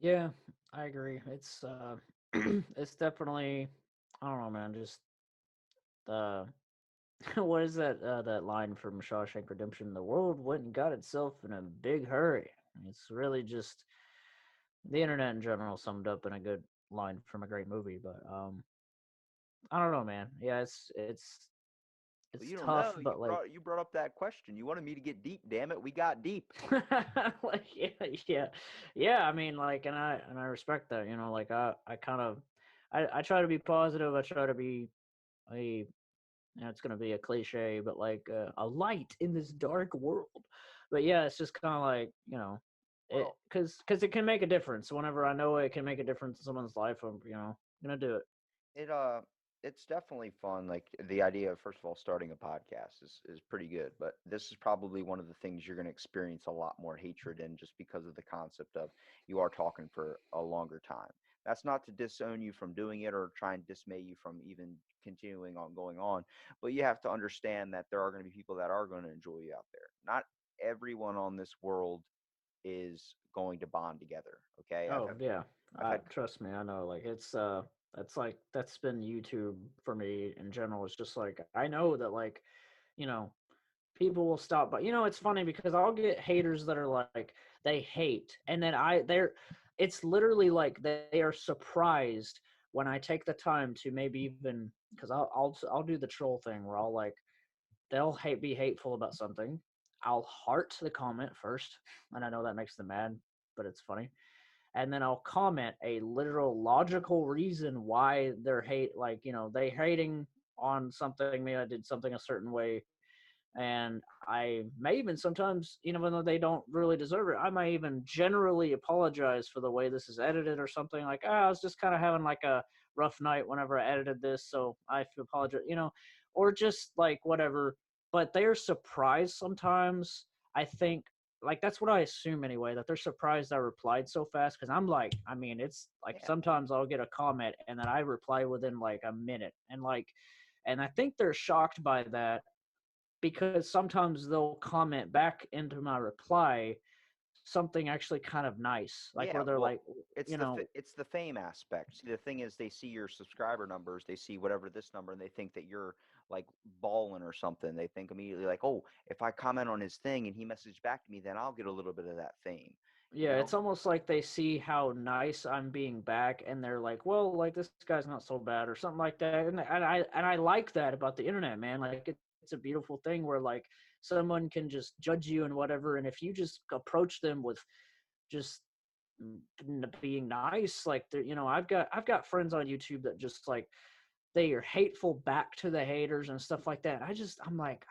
Yeah, I agree. It's it's definitely, I don't know, man. Just uh, what is that line from Shawshank Redemption? The world went and got itself in a big hurry. It's really just the internet in general summed up in a good line from a great movie. But I don't know, man. Yeah, Well, it's you don't tough, know. but like You brought up that question. You wanted me to get deep. Damn it, we got deep. like yeah, yeah. I mean, like, and I respect that. You know, like I kind of I try to be positive. I try to be a it's gonna be a cliche, but like a light in this dark world. But yeah, it's just kind of like it Well, because it can make a difference. Whenever I know it can make a difference in someone's life, I'm gonna do it. it it's definitely fun. Like the idea of first of all starting a podcast is pretty good, but this is probably one of the things you're going to experience a lot more hatred in just because of the concept of you are talking for a longer time. That's not to disown you from doing it or try and dismay you from even continuing on going on, but you have to understand that there are going to be people that are going to enjoy you out there. Not everyone on this world is going to bond together. Okay, Oh yeah, I've had trust me, I know. Like that's like that's been YouTube for me in general. It's just like I know that like you know people will stop by. It's funny because I'll get haters that are like they hate, and then it's literally like they are surprised when I take the time to maybe even because I'll do the troll thing where I'll like be hateful about something. I'll heart the comment first, and I know that makes them mad, but it's funny. And then I'll comment a literal logical reason why they're like they hating on something. Maybe I did something a certain way, and I may even sometimes, even though they don't really deserve it, I may even generally apologize for the way this is edited or something like, I was just kind of having like a rough night whenever I edited this, so I apologize, or just like whatever. But they're surprised sometimes. I think like that's what I assume anyway, that they're surprised I replied so fast because I'm like, I mean, it's like yeah. sometimes I'll get a comment and then I reply within like a minute, and I think they're shocked by that because sometimes they'll comment back into my reply something actually kind of nice, like Yeah, where they're well, like, it's you know, it's the fame aspect. See, the thing is, they see your subscriber numbers, they see whatever this number, and they think that you're like balling or something. They think immediately like, oh, if I comment on his thing and he messaged back to me, then I'll get a little bit of that fame. You yeah, know? it's almost like they see how nice I'm being back, and they're like, well, like this guy's not so bad or something like that, and I like that about the internet, man. Like it's a beautiful thing where like someone can just judge you and whatever, and if you just approach them with just being nice, like I've got friends on YouTube that just like they are hateful back to the haters and stuff like that. I'm like,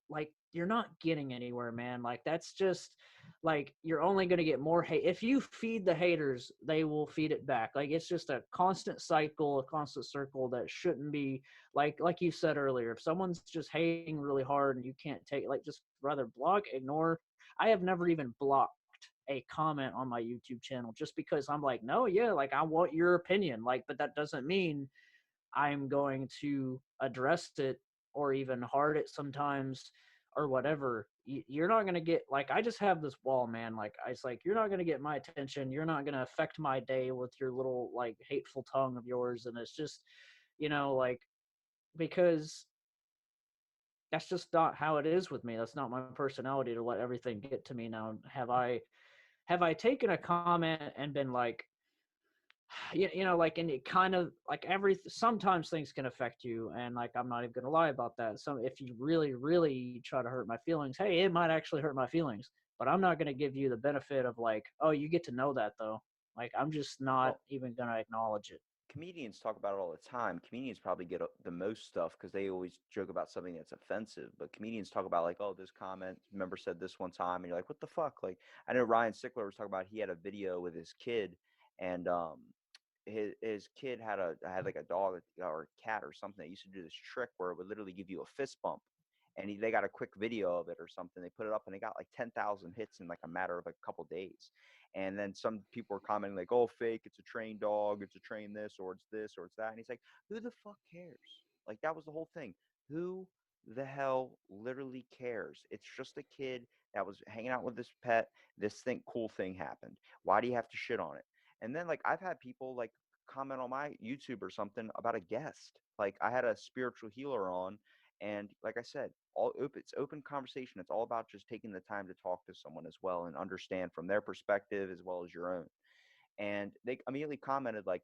like you're not getting anywhere, man. Like that's just like you're only going to get more hate. If you feed the haters, they will feed it back. Like it's just a constant cycle, a constant circle that shouldn't be like you said earlier. If someone's just hating really hard and you can't take like just rather block, ignore. I have never even blocked a comment on my YouTube channel just because I'm like, no, yeah, like I want your opinion. Like, but that doesn't mean I'm going to address it or even heart it sometimes or whatever. You're not going to get like I just have this wall, man. Like it's like you're not going to get my attention. You're not going to affect my day with your little like hateful tongue of yours, and it's just like because that's just not how it is with me. That's not my personality to let everything get to me. Now, have I taken a comment and been like, like, and it kind of like sometimes things can affect you, and like I'm not even gonna lie about that. So if you really, really try to hurt my feelings, hey, it might actually hurt my feelings, but I'm not gonna give you the benefit of like, oh, you get to know that though. Like I'm just not Well, even gonna acknowledge it. comedians talk about it all the time. Comedians probably get the most stuff because they always joke about something that's offensive. But comedians talk about like, oh, this comment member said this one time, and you're like, what the fuck? Like, I know Ryan Sickler was talking about he had a video with his kid, and his kid had like a dog or a cat or something that used to do this trick where it would literally give you a fist bump. And they got a quick video of it or something. They put it up and they got like 10,000 hits in like a matter of a couple days. And then some people were commenting like, "Oh, fake! It's a trained dog. It's a trained this, or it's this, or it's that." And he's like, "Who the fuck cares?" Like that was the whole thing. Who the hell literally cares? It's just a kid that was hanging out with this pet. This cool thing happened. Why do you have to shit on it? And then like I've had people like comment on my YouTube or something about a guest. Like I had a spiritual healer on, and like I said, it's open conversation. It's all about just taking the time to talk to someone as well and understand from their perspective as well as your own. And they immediately commented like,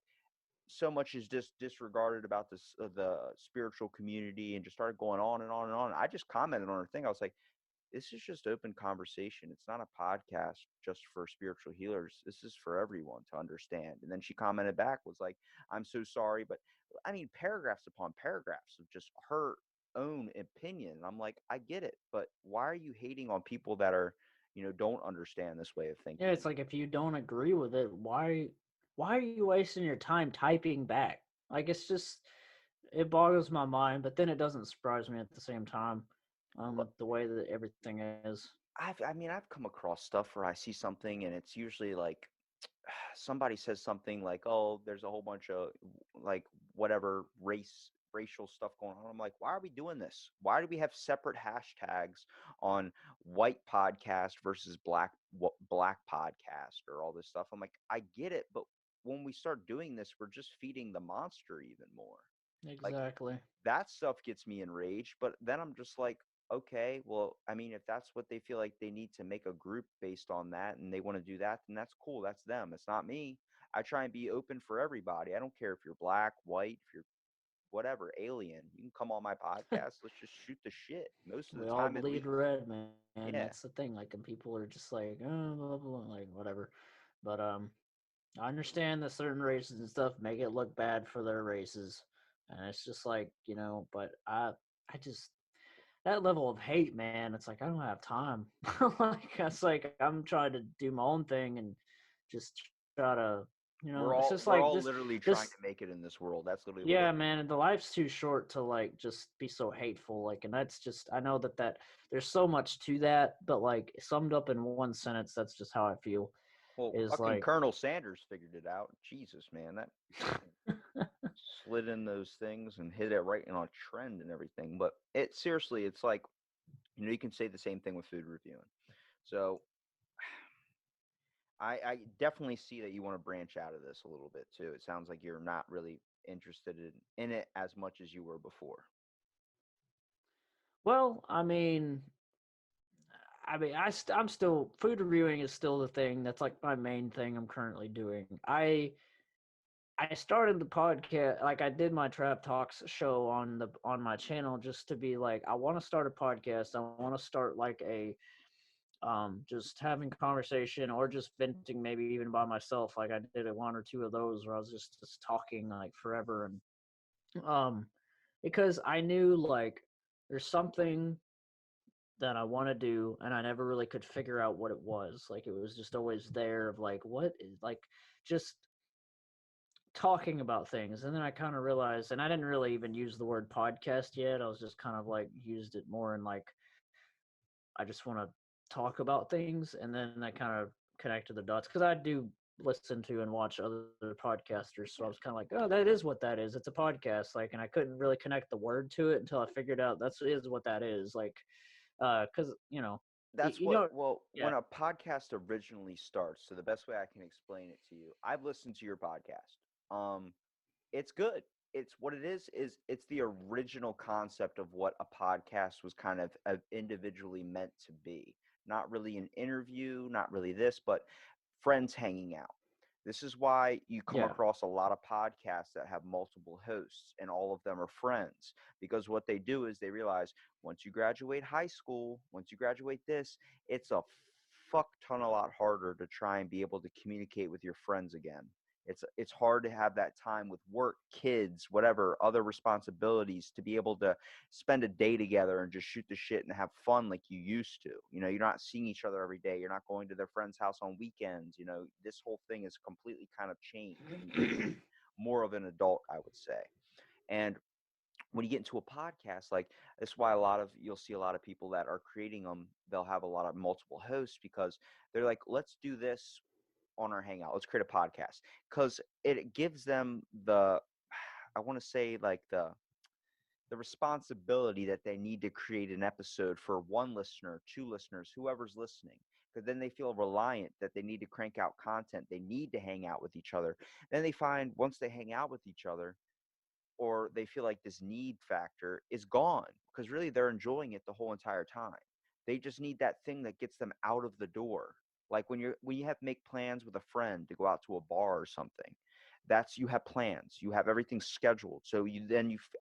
so much is just disregarded about this the spiritual community, and just started going on and on and on. I just commented on her thing. I was like, this is just open conversation. It's not a podcast just for spiritual healers. This is for everyone to understand. And then she commented back, was like, I'm so sorry. But I mean, paragraphs upon paragraphs of just her own opinion. And I'm like, I get it. But why are you hating on people that are, don't understand this way of Yeah, thinking? it's like if you don't agree with it, why are you wasting your time typing back? Like it's just it boggles my mind, but then it doesn't surprise me at the same time. The way that everything is. I've come across stuff where I see something and it's usually like somebody says something like, "Oh, there's a whole bunch of like whatever racial stuff going on." I'm like, "Why are we doing this? Why do we have separate hashtags on white podcast versus black podcast or all this stuff?" I'm like, "I get it, but when we start doing this, we're just feeding the monster even more." Like Exactly. that stuff gets me enraged, but then I'm just like, okay, well, I mean, if that's what they feel like they need to make a group based on that and they want to do that, then that's cool. That's them. It's not me. I try and be open for everybody. I don't care if you're black, white, if you're whatever, alien. You can come on my podcast. Let's just shoot the shit. Most of the We all time, at least. bleed red, man. Yeah. That's the thing. Like, and people are just like, oh, blah, blah, blah, like whatever. But I understand that certain races and stuff make it look bad for their races, and it's just like But I just that level of hate, man. It's like I don't have time. Like it's like I'm trying to do my own thing and just try to, it's just We're like all literally trying this. to make it in this world. That's literally what we're Yeah, man, and the life's too short to like just be so hateful. Like, and that's just I know that there's so much to that, but like summed up in one sentence, that's just how I feel. well, Is fucking like, Colonel Sanders figured it out. Jesus, man, that slid in those things and hit it right in on trend and everything. But it seriously, it's like, you can say the same thing with food reviewing. So I definitely see that you want to branch out of this a little bit too. It sounds like you're not really interested in it as much as you were before. well, I'm still food reviewing is still the thing that's like my main thing I'm currently doing. I started the podcast, like I did my Trap Talks show on my channel just to be like I want to start a podcast. I want to start like a just having conversation or just venting maybe even by myself. Like I did one or two of those where I was just talking like forever, and because I knew like there's something that I want to do and I never really could figure out what it was. Like it was just always there of like what is like just talking about things. And then I kind of realized, and I didn't really even use the word podcast yet. I was just kind of like used it more in like I just want to talk about things. And then I kind of connected the dots because I do listen to and watch other podcasters. So I Yeah, was kind of like, oh, that is what that is. It's a podcast. Like, and I couldn't really connect the word to it until I figured out that's is what that is. Like, because that's you what. know, Well, yeah, when a podcast originally starts, so the best way I can explain it to you, I've listened to your podcast. It's good. It's what it is it's the original concept of what a podcast was kind of individually meant to be. Not really an interview, not really this, but friends hanging out. This is why you come yeah, across a lot of podcasts that have multiple hosts and all of them are friends, because what they do is they realize once you graduate high school, once you graduate this, it's a fuck ton a lot harder to try and be able to communicate with your friends again. It's hard to have that time with work, kids, whatever, other responsibilities to be able to spend a day together and just shoot the shit and have fun like you used to. You're not seeing each other every day. You're not going to their friend's house on weekends. This whole thing is completely kind of changed and becoming more of an adult, I would say. And when you get into a podcast, like that's why you'll see a lot of people that are creating them, they'll have a lot of multiple hosts because they're like, let's do this on our hangout. Let's create a podcast because it gives them I want to say like the responsibility that they need to create an episode for one listener, two listeners, whoever's listening. Because then they feel reliant that they need to crank out content. They need to hang out with each other. Then they find once they hang out with each other, or they feel like this need factor is gone because really they're enjoying it the whole entire time. They just need that thing that gets them out of the door. Like when you have to make plans with a friend to go out to a bar or something, that's you have plans, you have everything scheduled. So you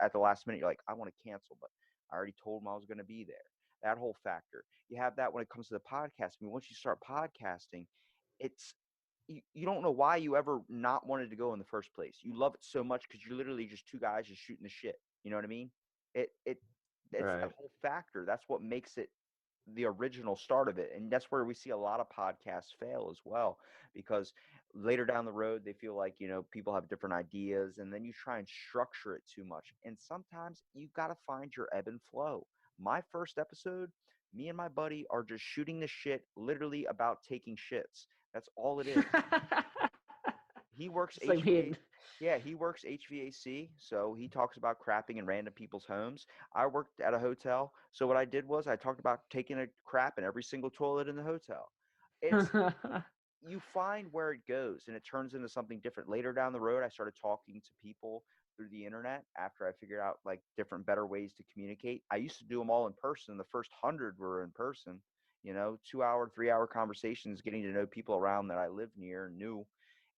at the last minute you're like, I want to cancel, but I already told them I was going to be there. That whole factor. You have that when it comes to the podcast. I mean, once you start podcasting, it's you don't know why you ever not wanted to go in the first place. You love it so much because you're literally just two guys just shooting the shit. You know what I mean? It's that Right. whole factor. That's what makes it the original start of it. And that's where we see a lot of podcasts fail as well, because later down the road they feel like, people have different ideas and then you try and structure it too much. And sometimes you got to find your ebb and flow. My first episode, me and my buddy are just shooting the shit literally about taking shits. That's all it is. He works Just like me. HVAC. Yeah, he works HVAC, so he talks about crapping in random people's homes. I worked at a hotel, so what I did was I talked about taking a crap in every single toilet in the hotel. It's You find where it goes and it turns into something different. Later down the road, I started talking to people through the internet after I figured out like different better ways to communicate. I used to do them all in person. The first 100 were in person, 2 hour, 3 hour conversations, getting to know people around that I lived near and knew.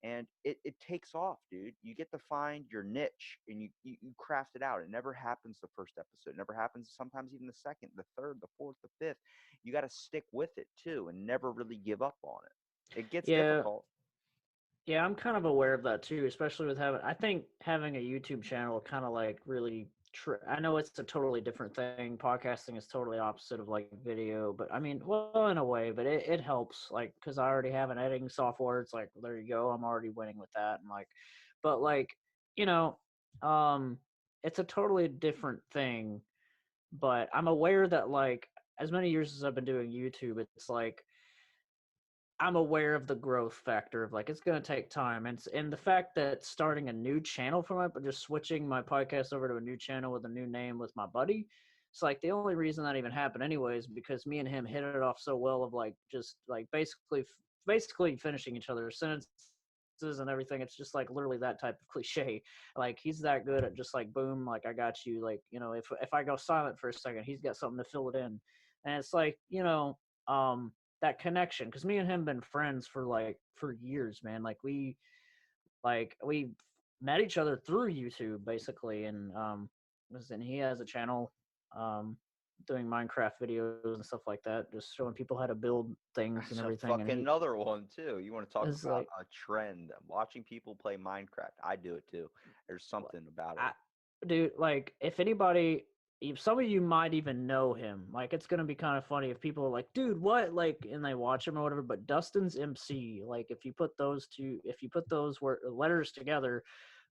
And it takes off, dude. You get to find your niche and you craft it out. It never happens the first episode. It never happens sometimes even the second, the third, the fourth, the fifth. You got to stick with it too and never really give up on it. It gets Yeah, difficult. yeah, I'm kind of aware of that too, especially with having. I think having a YouTube channel kind of like really. I know it's a totally different thing. Podcasting is totally opposite of like video, but I mean, well, in a way, but it helps like because I already have an editing software. It's like there you go. I'm already winning with that, and like, but like you know, um, it's a totally different thing. But I'm aware that like as many years as I've been doing YouTube, it's like I'm aware of the growth factor of like it's going to take time, and the fact that starting a new channel for my, but just switching my podcast over to a new channel with a new name with my buddy. It's like the only reason that even happened anyways because me and him hit it off so well of like just like basically finishing each other's sentences and everything. It's just like literally that type of cliche. Like he's that good at just like boom, like I got you. Like if I go silent for a second, he's got something to fill it in, and it's like that connection because me and him been friends for like for years, man. We met each other through YouTube basically, and he has a channel doing Minecraft videos and stuff like that, just showing people how to build things and That's a everything. And fucking he another one too. You want to talk is about like, a trend? Watching people play Minecraft. I do it too. There's something about it. I, dude, like if some of you might even know him. Like it's gonna be kind of funny if people are like, dude, what? Like, and they watch him or whatever. But Dustin's MC, like, if you put those letters together,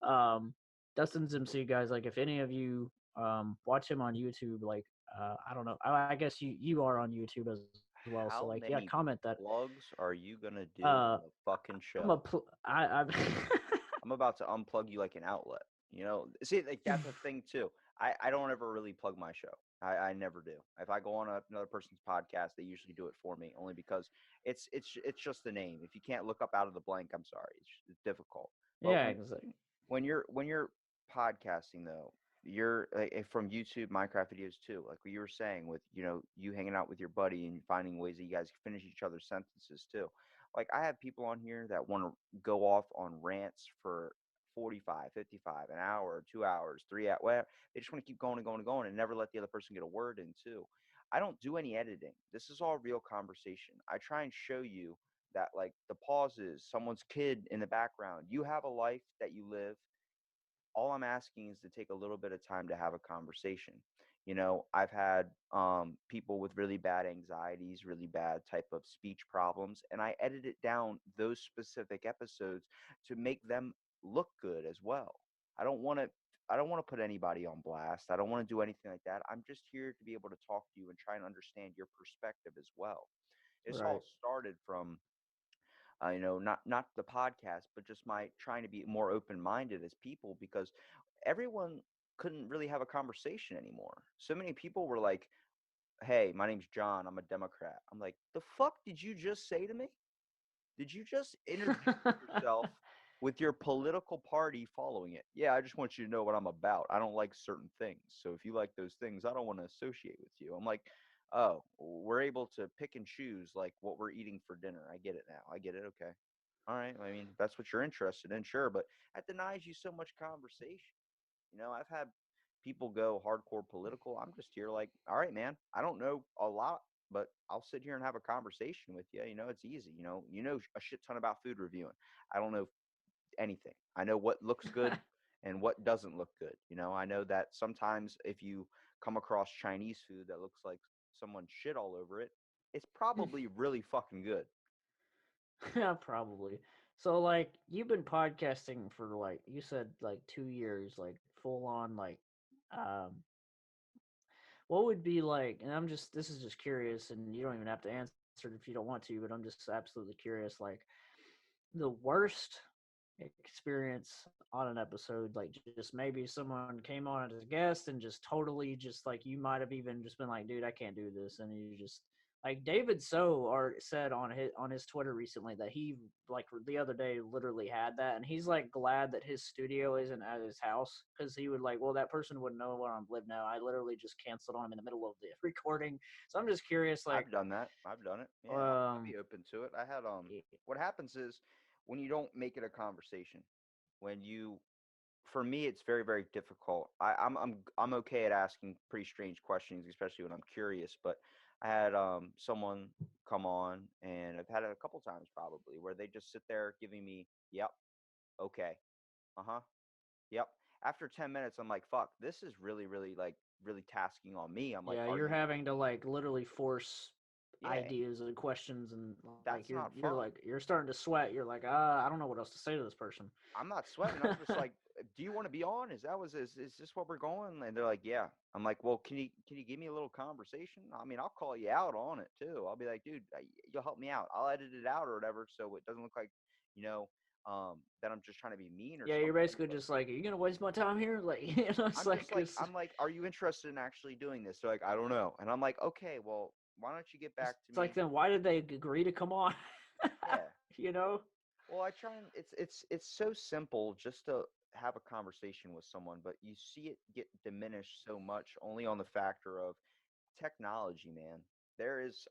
um, Dustin's MC guys. Like, if any of you watch him on YouTube, like, I don't know. I guess you are on YouTube as well. So How like, yeah, many comment that. plugs are you gonna do Uh, on the fucking I'm a show? I I'm about to unplug you like an outlet. See, like that's a thing too. I don't ever really plug my show. I never do. If I go on another person's podcast, they usually do it for me, only because it's just the name. If you can't look up out of the blank, I'm sorry, it's difficult. But yeah, exactly. when you're podcasting though, you're like, from YouTube Minecraft videos too, like what you were saying with you hanging out with your buddy and finding ways that you guys can finish each other's sentences too. Like I have people on here that want to go off on rants for 45, 55, an hour, 2 hours, 3 hours, whatever. They just want to keep going and going and going and never let the other person get a word in too. I don't do any editing. This is all real conversation. I try and show you that like the pauses, someone's kid in the background. You have a life that you live. All I'm asking is to take a little bit of time to have a conversation. I've had people with really bad anxieties, really bad type of speech problems, and I edited down those specific episodes to make them look good as well. I don't want to. I don't want to put anybody on blast. I don't want to do anything like that. I'm just here to be able to talk to you and try and understand your perspective as well. This all Right. started from not the podcast, but just my trying to be more open minded as people because everyone couldn't really have a conversation anymore. So many people were like, "Hey, my name's John. I'm a Democrat." I'm like, "The fuck did you just say to me? Did you just introduce yourself with your political party following it? Yeah, I just want you to know what I'm about. I don't like certain things. So if you like those things, I don't want to associate with you." I'm like, "Oh, we're able to pick and choose like what we're eating for dinner. I get it now. I get it. Okay. All right. I mean, if that's what you're interested in, sure, but that denies you so much conversation. I've had people go hardcore political. I'm just here like, all right, man, I don't know a lot, but I'll sit here and have a conversation with you. It's easy. You know a shit ton about food reviewing. I don't know anything. I know what looks good and what doesn't look good. I know that sometimes if you come across Chinese food that looks like someone shit all over it, it's probably really fucking good. Yeah, probably. So like you've been podcasting for like you said like 2 years, like full on like um what would be like, and this is just curious and you don't even have to answer it if you don't want to, but I'm just absolutely curious, like the worst experience on an episode, like just maybe someone came on as a guest and just totally just like you might have even just been like, dude, I can't do this, and you just like David said on his Twitter recently that he like the other day literally had that, and he's like glad that his studio isn't at his house because he would like, well, that person wouldn't know where I live now. I literally just canceled on him in the middle of the recording. So I'm just curious, like, I've done that. I've done it. Yeah, I'd um, be open to it. I had what happens is when you don't make it a conversation, when you for me it's very very difficult. I'm okay at asking pretty strange questions, especially when I'm curious, but I had someone come on and I've had it a couple times probably where they just sit there giving me, "Yep, okay. Uh-huh. Yep." After 10 minutes I'm like, "Fuck, this is really really like really tasking on me." I'm like, yeah, "Are you're you having to like literally force yeah, ideas and questions, and like that's not you're fun." like you're starting to sweat. You're like, I don't know what else to say to this person. I'm not sweating. I'm just like, "Do you want to be on? Is this what we're going?" And they're like, "Yeah." I'm like, "Well, can you give me a little conversation? I mean, I'll call you out on it too. I'll be like, dude, you'll help me out. I'll edit it out or whatever, so it doesn't look like, you know, that I'm just trying to be mean or Yeah, you're something." basically But just like, are you gonna waste my time here? Like, it's I'm just like, like, "Are you interested in actually doing this?" They're like, "I don't know." And I'm like, "Okay, well, why don't you get back to it's like, me?" then why did they agree to come on? Yeah. you know? Well, I try and it's so simple just to have a conversation with someone, but you see it get diminished so much only on the factor of technology, man.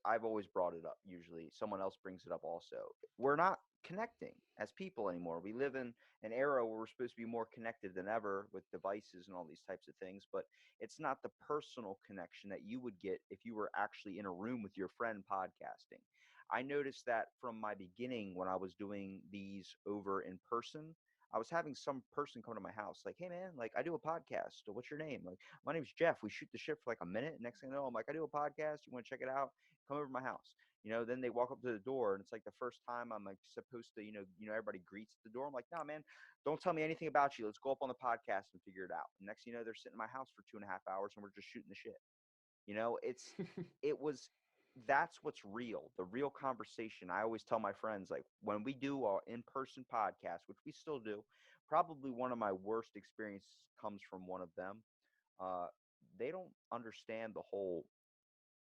I've always brought it up, usually someone else brings it up also. We're not connecting as people anymore. We live in an era where we're supposed to be more connected than ever with devices and all these types of things, but it's not the personal connection that you would get if you were actually in a room with your friend podcasting. I noticed that from my beginning when I was doing these over in person. I was having some person come to my house like, "Hey man, like I do a podcast. What's your name?" Like, "My name's Jeff. We shoot the shit for like a minute. Next thing I know, I'm like, I do a podcast. You want to check it out? Come over to my house." Then they walk up to the door and it's like the first time I'm like supposed to, everybody greets at the door. I'm like, "Nah, man, don't tell me anything about you. Let's go up on the podcast and figure it out." And next thing you know, they're sitting in my house for 2.5 hours and we're just shooting the shit. You know, it's it was that's what's real. The real conversation. I always tell my friends like when we do our in-person podcast, which we still do, probably one of my worst experiences comes from one of them. Uh, they don't understand the whole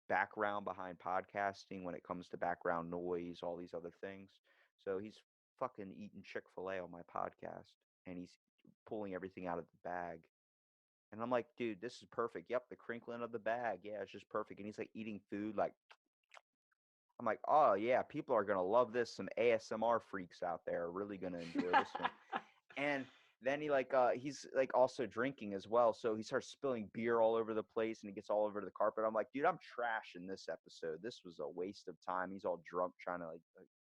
background behind podcasting when it comes to background noise, all these other things. So he's fucking eating Chick-fil-A on my podcast and he's pulling everything out of the bag. And I'm like, "Dude, this is perfect. Yep, the crinkling of the bag. Yeah, it's just perfect." And he's like eating food. Like, I'm like, "Oh, yeah, people are going to love this. Some ASMR freaks out there are really going to enjoy this one." And then he's like also drinking as well. So he starts spilling beer all over the place and he gets all over the carpet. I'm like, "Dude, I'm trashing this episode. This was a waste of time." He's all drunk trying to like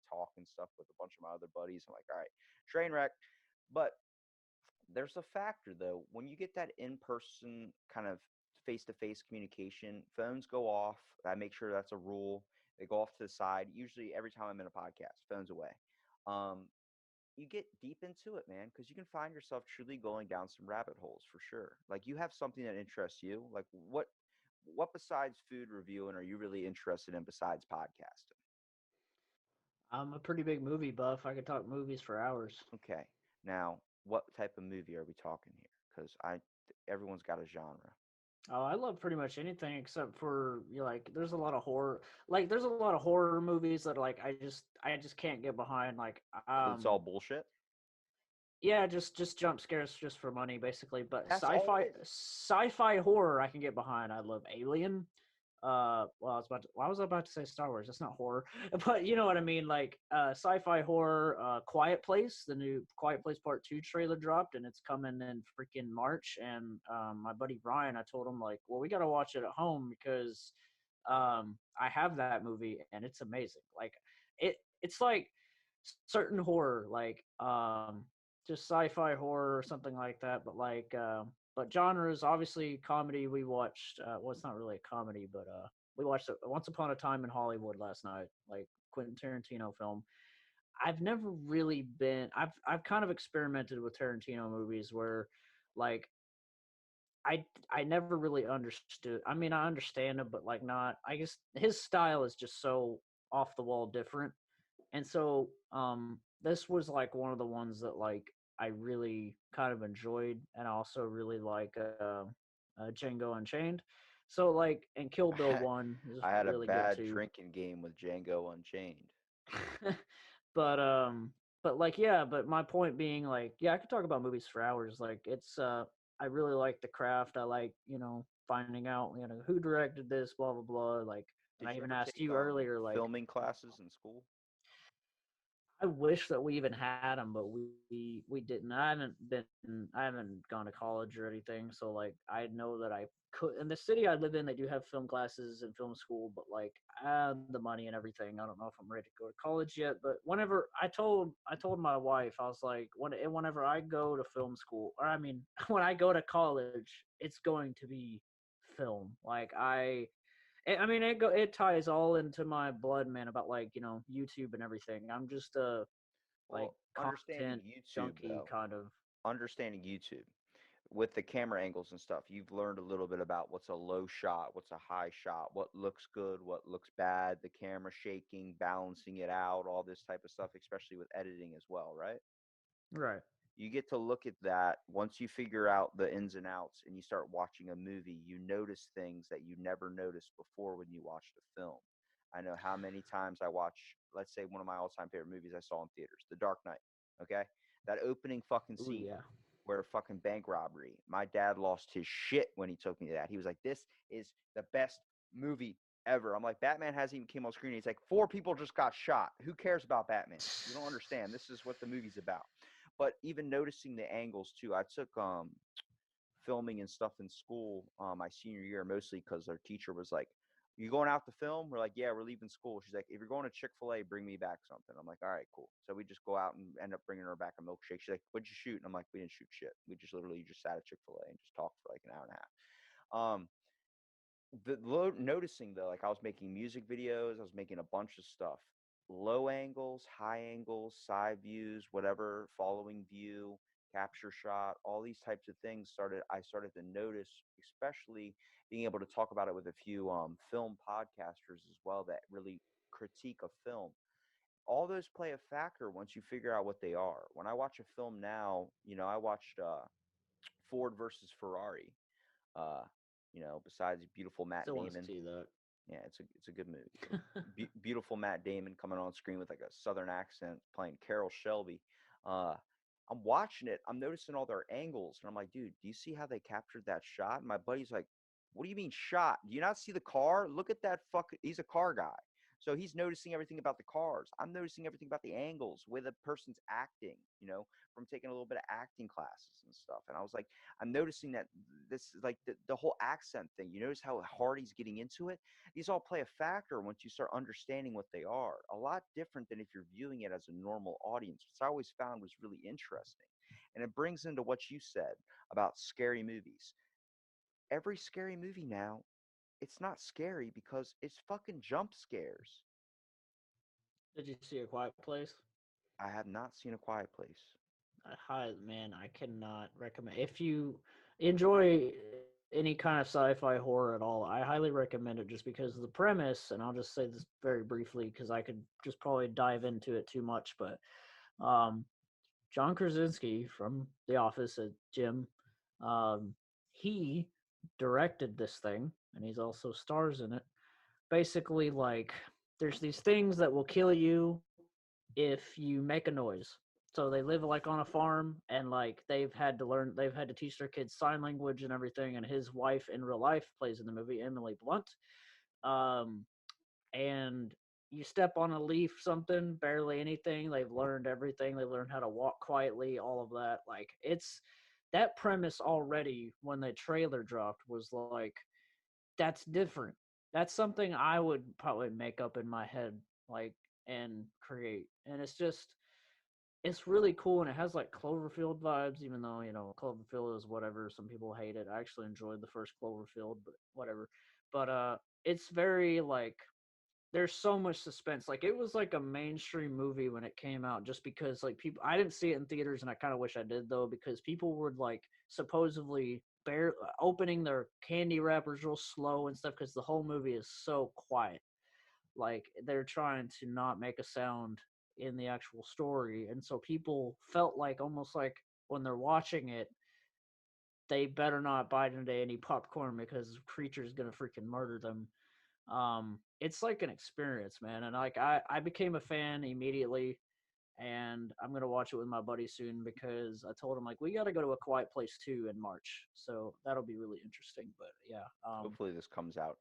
talk and stuff with a bunch of my other buddies. I'm like, all right, train wreck. But there's a factor though. When you get that in-person kind of face-to-face communication, phones go off. I make sure that's a rule. They go off to the side. Usually every time I'm in a podcast, phones away. Um, you get deep into it, man, because you can find yourself truly going down some rabbit holes for sure. Like you have something that interests you. Like what besides food reviewing are you really interested in besides podcasting? I'm a pretty big movie buff. I could talk movies for hours. Okay. Now, what type of movie are we talking here? Because everyone's got a genre. Oh, I love pretty much anything except for like there's a lot of horror. Like there's a lot of horror movies that like I just can't get behind. Like Because it's all bullshit. yeah, just jump scares just for money basically. But That's all it is. sci-fi horror I can get behind. I love Alien. Well, I was about to say Star Wars. That's not horror, but you know what I mean. Like sci-fi horror. Quiet Place. The new Quiet Place Part 2 trailer dropped, and it's coming in freaking March. And my buddy Brian, I told him like, well, we got to watch it at home because I have that movie and it's amazing. Like it's like certain horror, like just sci-fi horror or something like that. But like but genres, obviously comedy. We watched well, it's not really a comedy, but we watched Once Upon a Time in Hollywood last night, like Quentin Tarantino film. I've never really been. I've kind of experimented with Tarantino movies where, like, I never really understood. I mean, I understand him, but like not. I guess his style is just so off the wall different, and so this was like one of the ones that like I really kind of enjoyed, and I also really like Django Unchained. So like, and Kill Bill one is I had a really good bad too. drinking game with Django Unchained. but but like yeah, but my point being like yeah, I could talk about movies for hours. Like it's I really like the craft. I like, finding out, who directed this, blah blah blah. Like, and Did I you even ever asked take you earlier, like filming classes in school? I wish that we even had them, but we didn't. I haven't gone to college or anything, so like I know that I could. In the city I live in, they do have film classes and film school, but like the money and everything, I don't know if I'm ready to go to college yet. But whenever I told my wife, I was like, whenever I go to film school, or I mean, when I go to college, it's going to be film. Like I mean, it ties all into my blood, man. About like YouTube and everything. I'm just like Well, understanding content YouTube junkie though, kind of. understanding YouTube with the camera angles and stuff, you've learned a little bit about what's a low shot, what's a high shot, what looks good, what looks bad, the camera shaking, balancing it out, all this type of stuff, especially with editing as well, right? Right. You get to look at that once you figure out the ins and outs and you start watching a movie. You notice things that you never noticed before when you watched a film. I know how many times I watch, let's say, one of my all-time favorite movies I saw in theaters, The Dark Knight. Okay, that opening fucking Ooh scene yeah. where fucking bank robbery. My dad lost his shit when he took me to that. He was like, "This is the best movie ever." I'm like, "Batman hasn't even came on screen." He's like, "4 people just got shot. Who cares about Batman? You don't understand. This is what the movie's about." But even noticing the angles too. I took filming and stuff in school my senior year, mostly because our teacher was like, "You going out to film?" We're like, "Yeah, we're leaving school." She's like, "If you're going to Chick-fil-A, bring me back something." I'm like, "All right, cool." So we just go out and end up bringing her back a milkshake. She's like, "What'd you shoot?" And I'm like, "We didn't shoot shit. We just literally just sat at Chick-fil-A and just talked for like an hour and a half." Noticing though, like I was making music videos, I was making a bunch of stuff, low angles, high angles, side views, whatever, following view, capture shot, all these types of things I started to notice, especially being able to talk about it with a few film podcasters as well that really critique a film. All those play a factor once you figure out what they are. When I watch a film now, I watched Ford versus Ferrari. uh Besides beautiful Matt Still want to Damon. see that. Yeah, it's a good movie. Beautiful Matt Damon coming on screen with like a southern accent playing Carol Shelby. Uh, I'm watching it. I'm noticing all their angles, and I'm like, dude, do you see how they captured that shot? And my buddy's like, what do you mean shot? Do you not see the car? Look at that fucking. He's a car guy, So he's noticing everything about the cars. I'm noticing everything about the angles, where the person's acting, from taking a little bit of acting classes and stuff. And I was like, I'm noticing that this is like the whole accent thing. You notice how hard he's getting into it? These all play a factor once you start understanding what they are. A lot different than if you're viewing it as a normal audience, which I always found was really interesting. And it brings into what you said about scary movies. Every scary movie now, it's not scary because it's fucking jump scares. Did you see A Quiet Place? I have not seen A Quiet Place. Man, I cannot recommend. If you enjoy any kind of sci-fi horror at all, I highly recommend it just because of the premise. And I'll just say this very briefly because I could just probably dive into it too much. But um, John Krasinski from The Office, Jim, um, he directed this thing, and he's also stars in it. Basically, like there's these things that will kill you if you make a noise. So they live like on a farm, and like they've had to teach their kids sign language and everything. And his wife in real life plays in the movie, Emily Blunt. Um, and you step on a leaf, something, barely anything. They've learned everything. They learned how to walk quietly, all of that. Like it's that premise already when the trailer dropped was like that's different. That's something I would probably make up in my head, like, and create. And it's really cool, and it has like Cloverfield vibes, even though Cloverfield is whatever. Some people hate it. I actually enjoyed the first Cloverfield, but whatever. But it's very like there's so much suspense. Like it was like a mainstream movie when it came out, just because like people. I didn't see it in theaters, and I kind of wish I did though, because people were like supposedly opening their candy wrappers real slow and stuff because the whole movie is so quiet. Like they're trying to not make a sound in the actual story, and so people felt like almost like when they're watching it, they better not bite into any popcorn because creature's gonna freaking murder them. It's like an experience, man, and like I became a fan immediately, and I'm gonna watch it with my buddy soon because I told him like we got to go to A Quiet Place 2 in March, so that'll be really interesting. But yeah, Hopefully, this comes out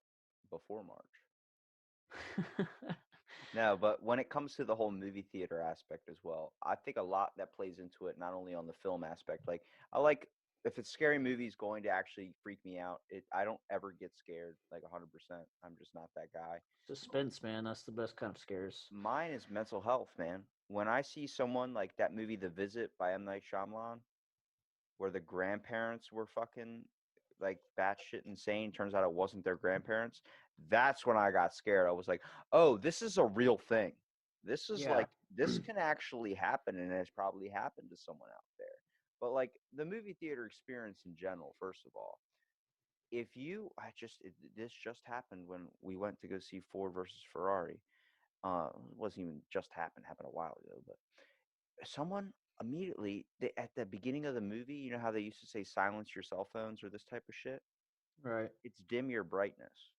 before March. No, but when it comes to the whole movie theater aspect as well, I think a lot that plays into it, not only on the film aspect. Like, I like if it's scary movies going to actually freak me out. I don't ever get scared like 100%. I'm just not that guy. suspense, man, that's the best kind of scares. Mine is mental health, man. When I see someone like that movie, The Visit by M. Night Shyamalan, where the grandparents were fucking like batshit insane. Turns out it wasn't their grandparents. That's when I got scared. I was like, oh, this is a real thing. This is Yeah. like, this can actually happen, and it's probably happened to someone out there. But like the movie theater experience in general, first of all, if you, this just happened when we went to go see Ford versus Ferrari. It wasn't even just happened a while ago, but someone immediately at the beginning of the movie, you know how they used to say silence your cell phones or this type of shit? Right. It's dim your brightness.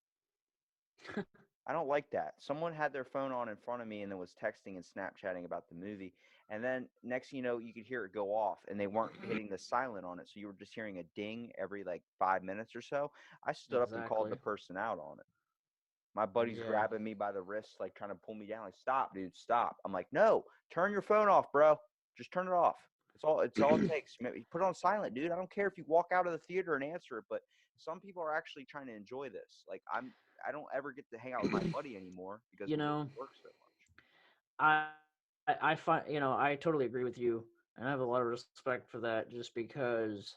I don't like that. Someone had their phone on in front of me and then was texting and Snapchatting about the movie. And then next thing you know, you could hear it go off and they weren't hitting the silent on it. So you were just hearing a ding every like 5 minutes or so. I stood up and called the Exactly. person out on it. My buddy's Yeah. grabbing me by the wrist, like trying to pull me down. Like, stop, dude, stop. I'm like, no, turn your phone off, bro. Just turn it off. It's all it takes. Put it on silent, dude. I don't care if you walk out of the theater and answer it, but some people are actually trying to enjoy this. Like I don't ever get to hang out with my buddy anymore because you we get know, to work so I I find I totally agree with you, and I have a lot of respect for that, just because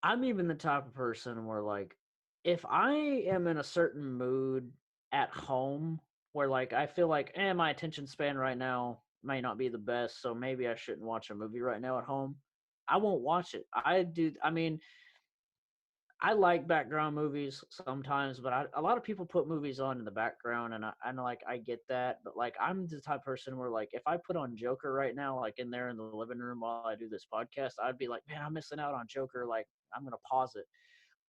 I'm even the type of person where like if I am in a certain mood at home where like I feel like my attention span right now may not be the best, so maybe I shouldn't watch a movie right now at home, I won't watch it. I mean, I like background movies sometimes, but a lot of people put movies on in the background, and I know like I get that, but like I'm the type of person where like if I put on Joker right now, like in there in the living room while I do this podcast, I'd be like, man, I'm missing out on Joker. Like I'm gonna pause it.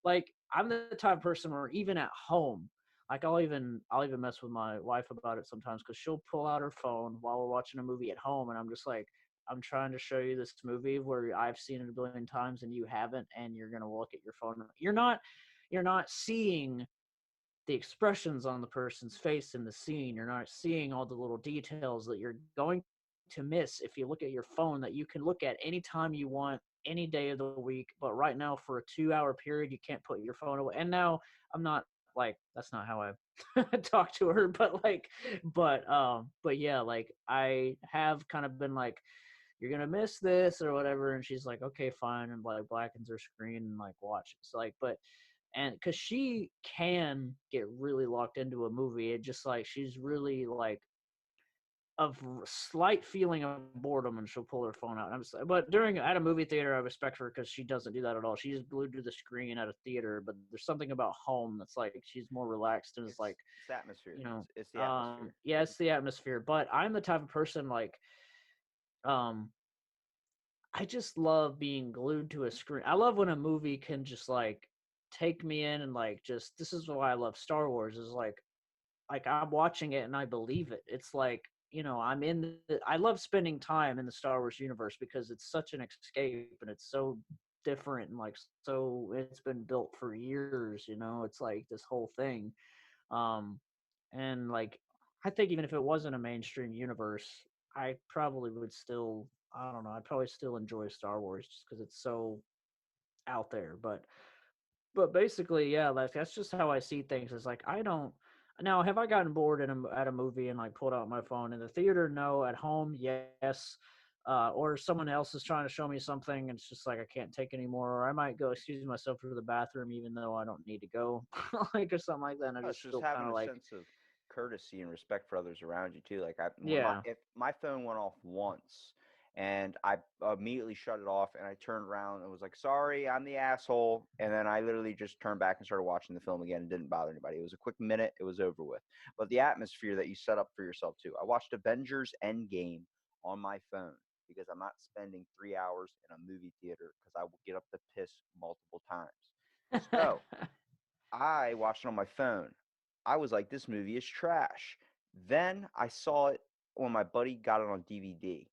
Like I'm the type of person where even at home, like I'll even mess with my wife about it sometimes because she'll pull out her phone while we're watching a movie at home, and I'm just like, I'm trying to show you this movie where I've seen it a billion times and you haven't, and you're gonna look at your phone. You're not seeing the expressions on the person's face in the scene. You're not seeing all the little details that you're going to miss if you look at your phone that you can look at anytime you want, any day of the week. But right now, for a 2 hour period, you can't put your phone away. And now I'm not like, that's not how I talk to her, but like, but yeah, like I have kind of been like, you're gonna miss this or whatever, and she's like, okay, fine, and like blackens her screen and like watches. Like, but and because she can get really locked into a movie, it just like she's really like of slight feeling of boredom, and she'll pull her phone out. But during at a movie theater, I respect her because she doesn't do that at all. She's glued to the screen at a theater, but there's something about home that's like she's more relaxed and is like, It's atmosphere. you know, It's the atmosphere. yeah, it's the atmosphere. But I'm the type of person like, um, I just love being glued to a screen. I love when a movie can just like take me in and like just this is why I love Star Wars is like I'm watching it and I believe it. It's like, I'm in I love spending time in the Star Wars universe because it's such an escape and it's so different and like so it's been built for years, It's like this whole thing. Um and like I think even if it wasn't a mainstream universe, I probably would still I don't know, I'd probably still enjoy Star Wars just because it's so out there. But basically, yeah, like that's just how I see things. Is like I don't now have I gotten bored at a movie and like pulled out my phone in the theater? No. At home, yes. Or someone else is trying to show me something and it's just like I can't take anymore. Or I might go excuse myself to the bathroom even though I don't need to go, like or something like that. And I No, it's just just feel kind having of a like, sense of courtesy and respect for others around you too. Like yeah. if my phone went off once and I immediately shut it off and I turned around and was like, "Sorry, I'm the asshole," and then I literally just turned back and started watching the film again and didn't bother anybody. It was a quick minute, it was over with. But the atmosphere that you set up for yourself too. I watched Avengers Endgame on my phone because I'm not spending 3 hours in a movie theater because I will get up the piss multiple times. So I watched it on my phone. I was like, this movie is trash. Then I saw it when my buddy got it on DVD.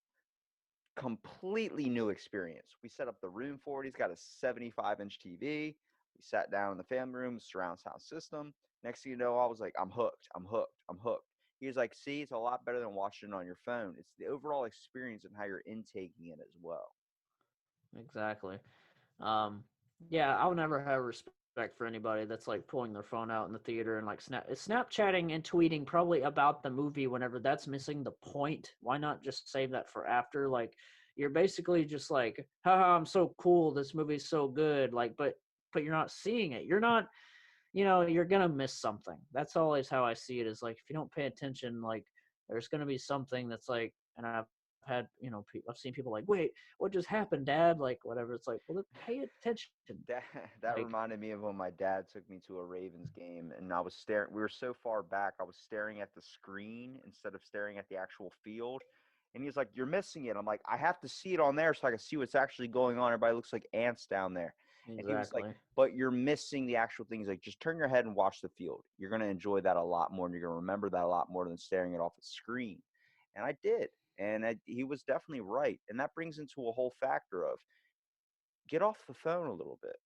Completely new experience. We set up the room for it. He's got a 75-inch TV. We sat down in the family room, surround sound system. Next thing you know, I was like, I'm hooked. I'm hooked. I'm hooked. He was like, see, it's a lot better than watching it on your phone. It's the overall experience and how you're intaking it as well. Exactly. Yeah, I'll never have respect for anybody that's like pulling their phone out in the theater and like Snapchatting and tweeting probably about the movie whenever that's missing the point. Why not just save that for after? Like you're basically just like, haha, I'm so cool, this movie's so good. Like, but you're not seeing it. You're not, you're gonna miss something. That's always how I see it is like if you don't pay attention, like there's gonna be something that's like and I've had, I've seen people like, wait, what just happened, Dad? Like, whatever. It's like, well, pay attention. That that Like, reminded me of when my dad took me to a Ravens game and I was staring we were so far back, I was staring at the screen instead of staring at the actual field. And he's like, "You're missing it." I'm like, "I have to see it on there so I can see what's actually going on. Everybody looks like ants down there." And he was like, exactly. "But you're missing the actual things. Like, just turn your head and watch the field. You're gonna enjoy that a lot more, and you're gonna remember that a lot more than staring it off a screen." And I did, and he was definitely right. And that brings into a whole factor of get off the phone a little bit.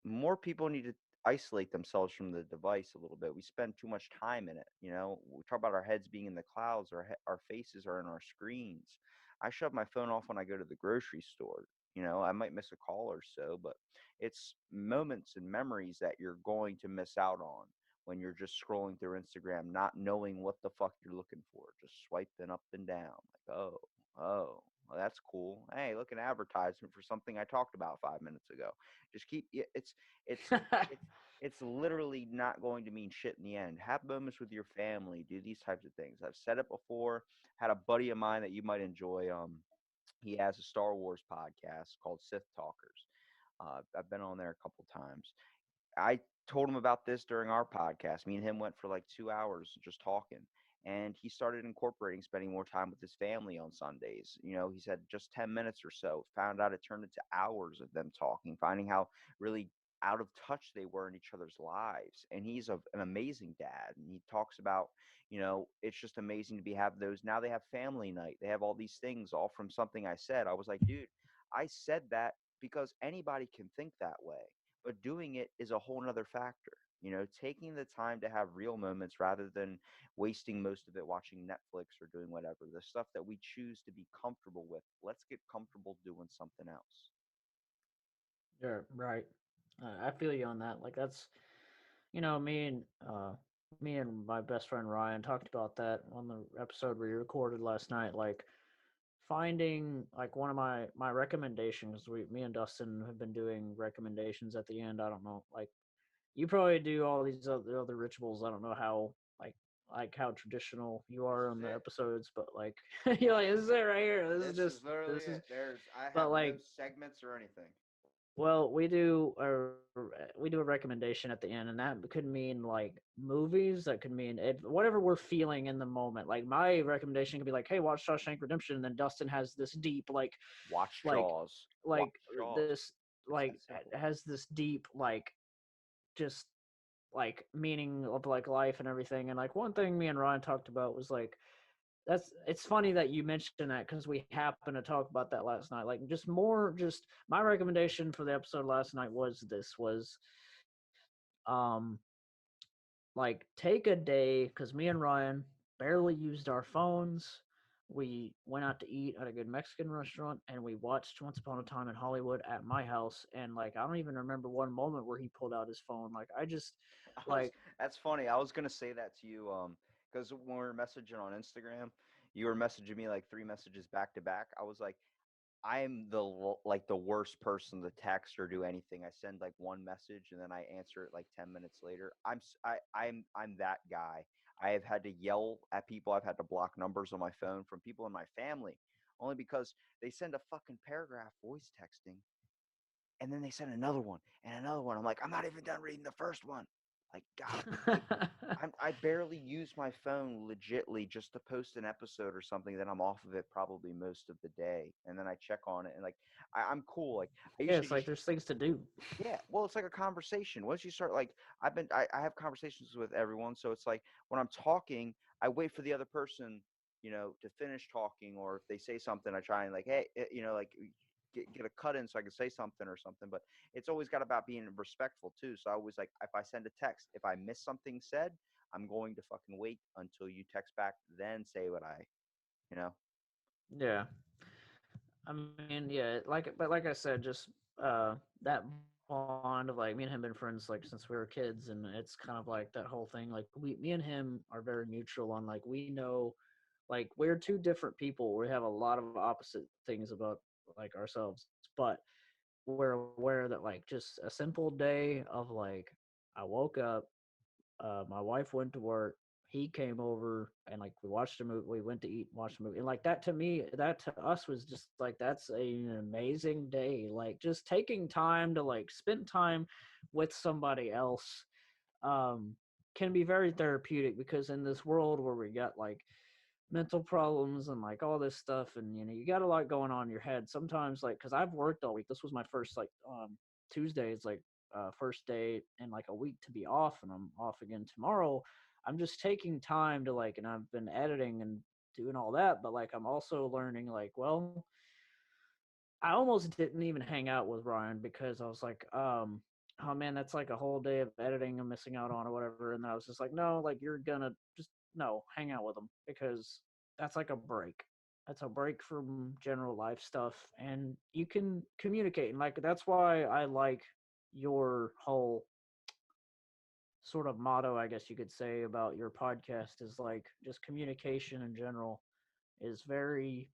More people need to isolate themselves from the device a little bit. We spend too much time in it. We talk about our heads being in the clouds, our faces are in our screens. I shut my phone off when I go to the grocery store. I might miss a call or so, but it's moments and memories that you're going to miss out on when you're just scrolling through Instagram, not knowing what the fuck you're looking for, just swiping up and down. Like, oh, well, that's cool. Hey, look, an advertisement for something I talked about 5 minutes ago. Just keep it's it's it's literally not going to mean shit in the end. Have moments with your family. Do these types of things. I've said it before. Had a buddy of mine that you might enjoy. He has a Star Wars podcast called Sith Talkers. I've been on there a couple times. I told him about this during our podcast. Me and him went for like 2 hours just talking. And he started incorporating spending more time with his family on Sundays. He said just 10 minutes or so. Found out it turned into hours of them talking, finding how really out of touch they were in each other's lives. And he's an amazing dad. And he talks about, it's just amazing to have those. Now they have family night. They have all these things all from something I said. I was like, dude, I said that because anybody can think that way, but doing it is a whole nother factor. taking the time to have real moments rather than wasting most of it watching Netflix or doing whatever. The stuff that we choose to be comfortable with, let's get comfortable doing something else. Yeah, right. I feel you on that. Like that's, me and my best friend Ryan talked about that on the episode we recorded last night. Like finding like one of my recommendations. Me and Dustin have been doing recommendations at the end. I don't know, like you probably do all these other rituals. I don't know how like how traditional you This are is on the it. episodes, but like you're like, this is it right here. This is This is just literally this is. it. I But have no like, segments or anything. well, we do a recommendation at the end, and that could mean like movies. That could mean whatever we're feeling in the moment. Like my recommendation could be like, "Hey, watch Shawshank Redemption," and then Dustin has this deep Watch like Jaws. Watch like Jaws. this It's like that simple. has this deep just like meaning of like life and everything. And like one thing me and Ryan talked about was like it's funny that you mentioned that because we happened to talk about that last night. Like just my recommendation for the episode last night was um like take a day because me and Ryan barely used our phones. We went out to eat at a good Mexican restaurant and we watched Once Upon a Time in Hollywood at my house. And like, I don't even remember one moment where he pulled out his phone. Like, I just, I was like, That's funny. I was gonna say that to you, because when we were messaging on Instagram, you were messaging me like three messages back to back. I was like, I'm like the worst person to text or do anything. I send like one message and then I answer it like 10 minutes later. I'm that guy. I have had to yell at people. I've had to block numbers on my phone from people in my family only because they send a fucking paragraph voice texting and then they send another one and another one. I'm like, I'm not even done reading the first one. Like, God, like I barely use my phone legitly just to post an episode or something. Then I'm off of it probably most of the day, and then I check on it and like I'm cool. Like I yeah, usually it's like just there's things to do. yeah. Well, it's like a conversation. Once you start like I have conversations with everyone, so it's like when I'm talking, I wait for the other person, to finish talking, or if they say something, I try and like hey, like get a cut in so I can say something or something. But it's always got about being respectful too. So I always like if I send a text, if I miss something said, I'm going to fucking wait until you text back, then say what you know. Yeah. I mean, yeah, but like I said, just that bond of like me and him been friends like since we were kids, and it's kind of like that whole thing. Like me and him are very mutual on like we know, like we're two different people. We have a lot of opposite things about like ourselves, but we're aware that like just a simple day of like I woke up, my wife went to work. He came over and like we watched a movie. We went to eat, watched a movie, and like that to me, that to us was just like that's an amazing day. Like just taking time to like spend time with somebody else um, can be very therapeutic because in this world where we got like mental problems and like all this stuff and you got a lot going on in your head sometimes like because I've worked all week. This was my first like Tuesday is like first day in like a week to be off, and I'm off again tomorrow. I'm just taking time to like, and I've been editing and doing all that, but like I'm also learning like, well, I almost didn't even hang out with Ryan because I was like, oh man, that's like a whole day of editing I'm missing out on or whatever. And then I was just like, no, like you're gonna just no, hang out with him because that's like a break. That's a break from general life stuff, and you can communicate. And like that's why I like your whole sort of motto, I guess you could say, about your podcast is like just communication in general is very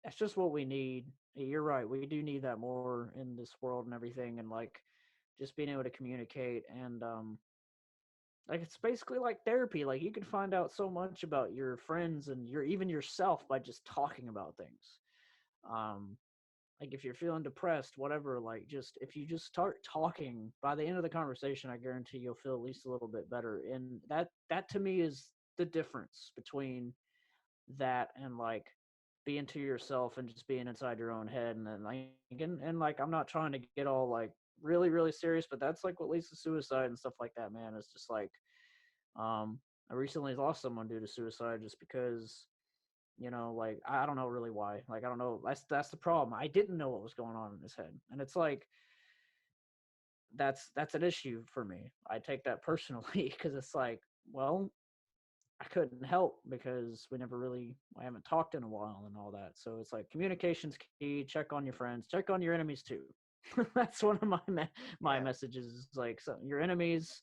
that's just what we need. You're right. We do need that more in this world and everything, and like just being able to communicate and like it's basically like therapy. Like you can find out so much about your friends and your even yourself by just talking about things. Um, like if you're feeling depressed, whatever, like just if you just start talking, by the end of the conversation, I guarantee you'll feel at least a little bit better. And that to me is the difference between that and like being to yourself and just being inside your own head and then like and like I'm not trying to get all like really serious, but that's like what leads to suicide and stuff like that, man. It's just like I recently lost someone due to suicide just because like I don't know really why. Like I don't know. That's the problem. I didn't know what was going on in his head, and it's like that's an issue for me. I take that personally because it's like, well, I couldn't help because I haven't talked in a while and all that. So it's like communication's key. Check on your friends. Check on your enemies too. That's one of my Yeah. messages. Is like, so your enemies,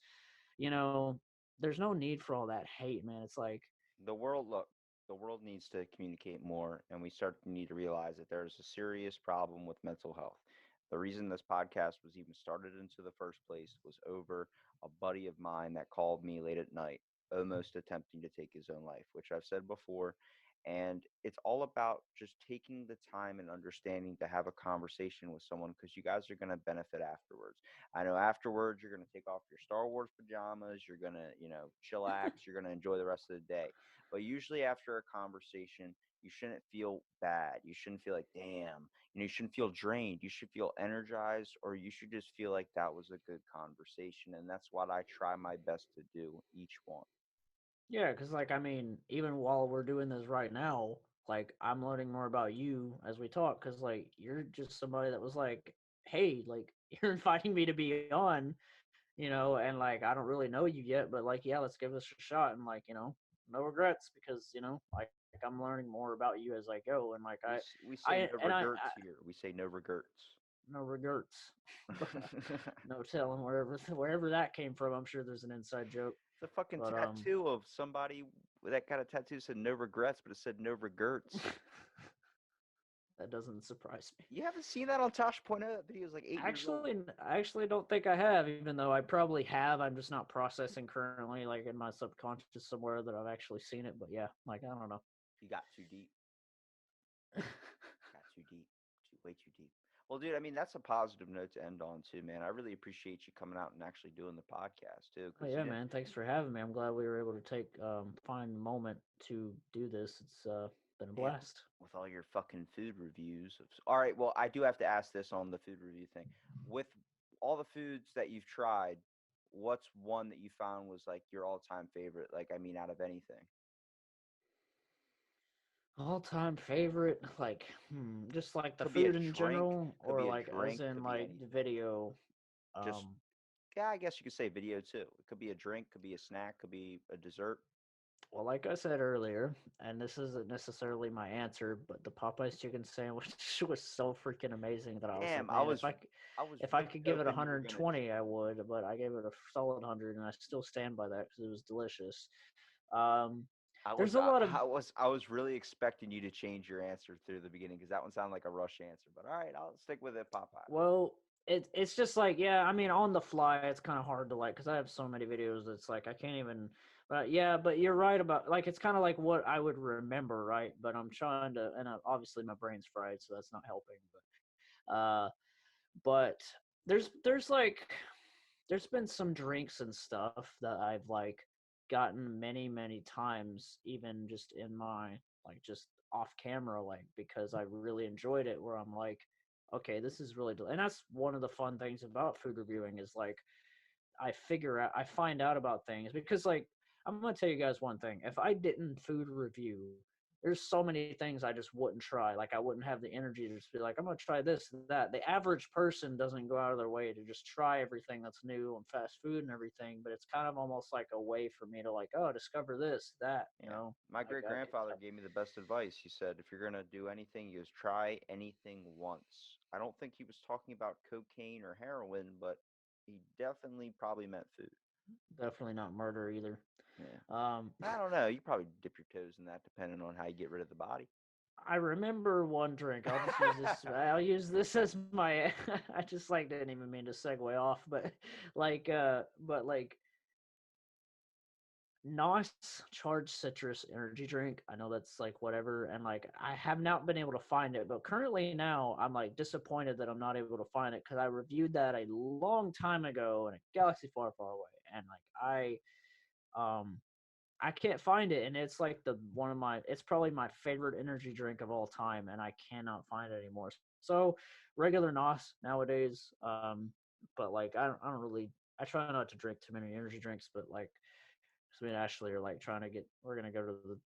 you know, there's no need for all that hate, man. It's like, The world, look, the world needs to communicate more, and we start to need to realize that there's a serious problem with mental health. The reason this podcast was even started into the first place was over a buddy of mine that called me late at night, almost attempting to take his own life, which I've said before. And it's all about just taking the time and understanding to have a conversation with someone, because you guys are going to benefit afterwards. I know afterwards you're going to take off your Star Wars pajamas, you're going to, chillax, you're going to enjoy the rest of the day. But usually after a conversation, you shouldn't feel bad. You shouldn't feel like, damn, you shouldn't feel drained. You should feel energized, or you should just feel like that was a good conversation. And that's what I try my best to do each one. yeah, because like, I mean, even while we're doing this right now, like I'm learning more about you as we talk. Because like you're just somebody that was like, hey, like you're inviting me to be on, and like I don't really know you yet, but like, yeah, let's give this a shot, and like, no regrets, because like I'm learning more about you as I go, and like We say no I regrets here. We say no regrets. no regrets, but no telling wherever that came from. I'm sure there's an inside joke, It's a fucking but tattoo of somebody that got a tattoo said no regrets, but it said no regrets. that doesn't surprise me. You haven't seen that on Tosh Point oh? That video is like 8 years old. I actually don't think I have, even though I probably have. I'm just not processing currently, like in my subconscious somewhere that I've actually seen it. But yeah, like I don't know. You got too deep. Got too deep. Way too deep. Well, dude, I mean, that's a positive note to end on too, man. I really appreciate you coming out and actually doing the podcast too, Oh because yeah, man. Thanks for having me. I'm glad we were able to find a moment to do this. It's been a man, blast. with all your fucking food reviews. All right, well, I do have to ask this on the food review thing. With all the foods that you've tried, what's one that you found was like your all-time favorite? Like, I mean, out of anything. All time favorite, like, just like the Could be a food in drink, general, could or be a like as drink, in could be like the anything. video. Just Um, yeah, I guess you could say video too. It could be a drink, could be a snack, could be a dessert. well, like I said earlier, and this isn't necessarily my answer, but the Popeyes chicken sandwich was so freaking amazing that I was Damn, like, man, I was if I really could give it hoping you were gonna. 120, I would, but I gave it a solid 100, and I still stand by that because it was delicious. Um, there's a lot of I was really expecting you to change your answer through the beginning, because that one sounded like a rush answer. But all right, I'll stick with it, Popeye. Well, it's just like, yeah, I mean, on the fly, it's kind of hard to like, because I have so many videos. It's like I can't even. But yeah, but you're right about like it's kind of like what I would remember, right? But I'm trying to, and obviously my brain's fried, so that's not helping. But there's like there's been some drinks and stuff that I've like gotten many times, even just in my like just off camera, like because I really enjoyed it. Where I'm like, okay, this is really, and that's one of the fun things about food reviewing is like I find out about things because like I'm gonna tell you guys one thing. If I didn't food review, there's so many things I just wouldn't try. Like I wouldn't have the energy to just be like, I'm gonna try this and that. The average person doesn't go out of their way to just try everything that's new and fast food and everything, but it's kind of almost like a way for me to like, oh, discover this, that, Yeah, my Like great I get grandfather gave me the best advice. He said, if you're gonna do anything, you just try anything once. I don't think he was talking about cocaine or heroin, but he definitely probably meant food. definitely not murder either. Yeah. Um I don't know. You probably dip your toes in that, depending on how you get rid of the body. I remember one drink. I'll just use this. I'll use this as my. I just like didn't even mean to segue off, but like NOS charged citrus energy drink. I know that's like whatever, and like I have not been able to find it, but currently now I'm like disappointed that I'm not able to find it because I reviewed that a long time ago in a galaxy far away, and like um I can't find it, and it's like it's probably my favorite energy drink of all time, and I cannot find it anymore. So regular NOS nowadays, but like I don't really, I try not to drink too many energy drinks, but like, so me and Ashley are like trying to we're gonna go to the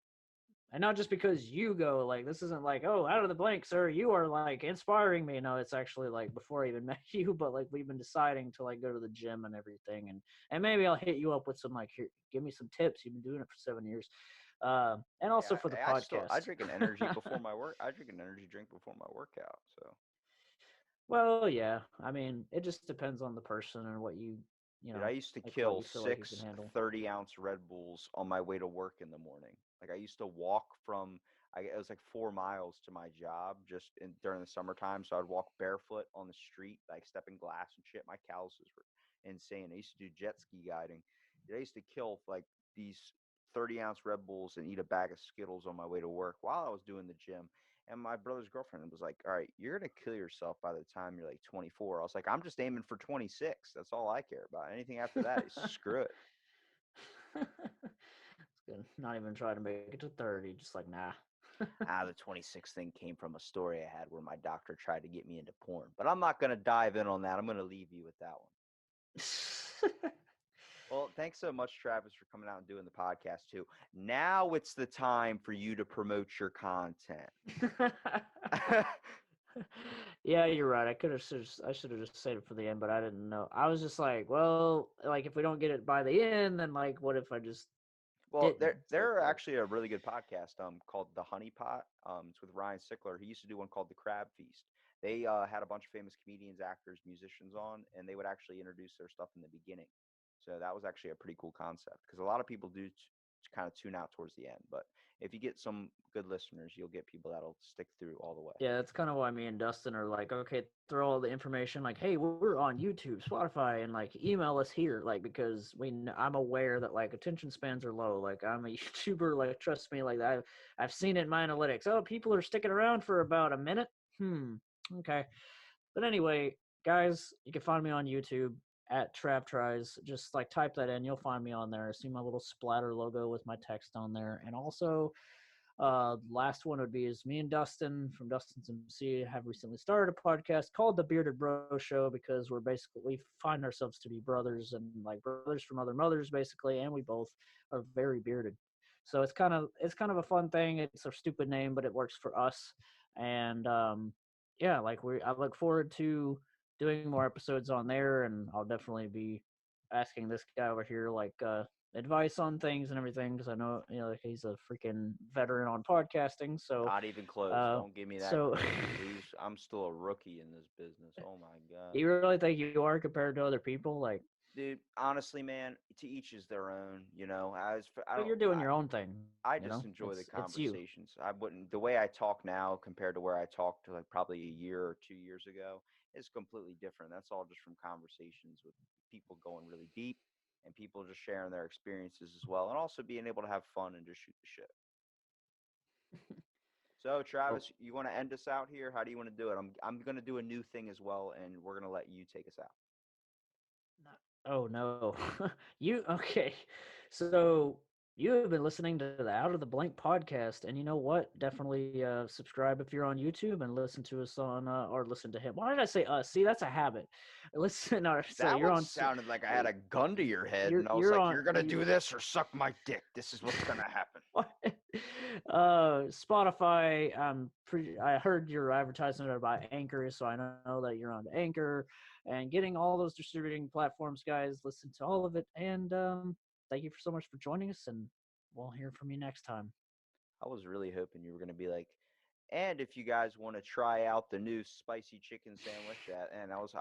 And not just because you go, like, this isn't like, oh, out of the blank, sir, you are like inspiring me. No, it's actually like before I even met you, but like we've been deciding to like go to the gym and everything, and maybe I'll hit you up with some like, here, give me some tips. You've been doing it for 7 years, and also Yeah, for the I podcast. drink an energy before my work. I drink an energy drink before my workout. So, Well, yeah, I mean, it just depends on the person and what you dude, I know, used to like what kill you feel like you can six handle. 30-ounce Red Bulls on my way to work in the morning. Like I used to walk from, it was like 4 miles to my job just during the summertime. So I'd walk barefoot on the street, like stepping glass and shit. My calluses were insane. I used to do jet ski guiding. Dude, I used to kill like these 30-ounce Red Bulls and eat a bag of Skittles on my way to work while I was doing the gym. And my brother's girlfriend was like, "All right, you're gonna kill yourself by the time you're like 24." I was like, "I'm just aiming for 26. That's all I care about. Anything after that is screw it." It's good. Not even trying to make it to 30, just like nah. The 26 thing came from a story I had where my doctor tried to get me into porn, but I'm not gonna dive in on that. I'm gonna leave you with that one. Well, thanks so much, Travis, for coming out and doing the podcast too. Now it's the time for you to promote your content. Yeah, you're right. I should have just saved it for the end, but I didn't know. I was just like, well, like if we don't get it by the end, then like what if I just Well, didn't? Like, they're actually a really good podcast called The Honey Pot. It's with Ryan Sickler. He used to do one called The Crab Feast. They had a bunch of famous comedians, actors, musicians on, and they would actually introduce their stuff in the beginning. So that was actually a pretty cool concept because a lot of people do kind of tune out towards the end. But if you get some good listeners, you'll get people that'll stick through all the way. yeah, that's kind of why me and Dustin are like, okay, throw all the information, like, hey, we're on YouTube, Spotify, and like email us here, like because I'm aware that like attention spans are low. Like I'm a YouTuber, like trust me, like I've seen it in my analytics. Oh, people are sticking around for about a minute. Okay. But anyway, guys, you can find me on YouTube at Trav Tries. Just like type that in, you'll find me on there. See my little splatter logo with my text on there, and also last one would be is me and Dustin from Dustin's MC have recently started a podcast called The Bearded Bro Show because we find ourselves to be brothers and like brothers from other mothers basically, and we both are very bearded. So it's kind of a fun thing. It's a stupid name, but it works for us. And yeah, like I look forward to doing more episodes on there, and I'll definitely be asking this guy over here like advice on things and everything because I know like he's a freaking veteran on podcasting. So, Not even close. uh, Don't give me that so credit, please. I'm still a rookie in this business. Oh my God. you really think you are compared to other people? Like, Dude, honestly, man, to each is their own. I well, don't. you're doing your own thing. I You just know, enjoy the it's you. conversations. I wouldn't. The way I talk now compared to where I talked like probably a year or 2 years ago is completely different. That's all just from conversations with people going really deep and people just sharing their experiences as well, and also being able to have fun and just shoot the shit. So, Oh, Travis, you want to end us out here? How do you want to do it? I'm going to do a new thing as well, and we're going to let you take us out. oh no. You okay. So you have been listening to the Out of the Blank podcast, and you know what? Definitely subscribe if you're on YouTube and listen to us on or listen to him. Why did I say us? See, that's a habit. Listen, or so That you're one on sounded like I had a gun to your head, you're and I was you're like, on "You're going to you do this or suck my dick. This is what's going to happen." what? Spotify. I heard your advertisement about Anchor, so I know that you're on Anchor and getting all those distributing platforms, guys. Listen to all of it, and thank you so much for joining us, and we'll hear from you next time. I was really hoping you were going to be like, and if you guys want to try out the new spicy chicken sandwich, and I was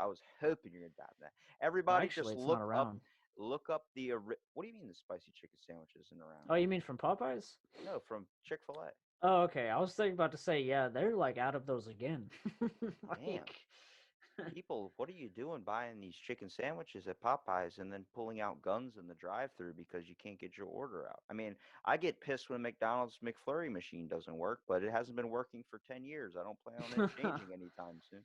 hoping you're going to dive that. Well, Everybody, actually, just it's not around. look up the. What do you mean the spicy chicken sandwich isn't around? Oh, you mean from Popeyes? No, from Chick-fil-A. Oh, okay. I was thinking about to say, yeah, they're like out of those again. Damn. Like, People, what are you doing buying these chicken sandwiches at Popeyes and then pulling out guns in the drive-through because you can't get your order out? I mean, I get pissed when McDonald's McFlurry machine doesn't work, but it hasn't been working for 10 years. I don't plan on it changing anytime soon.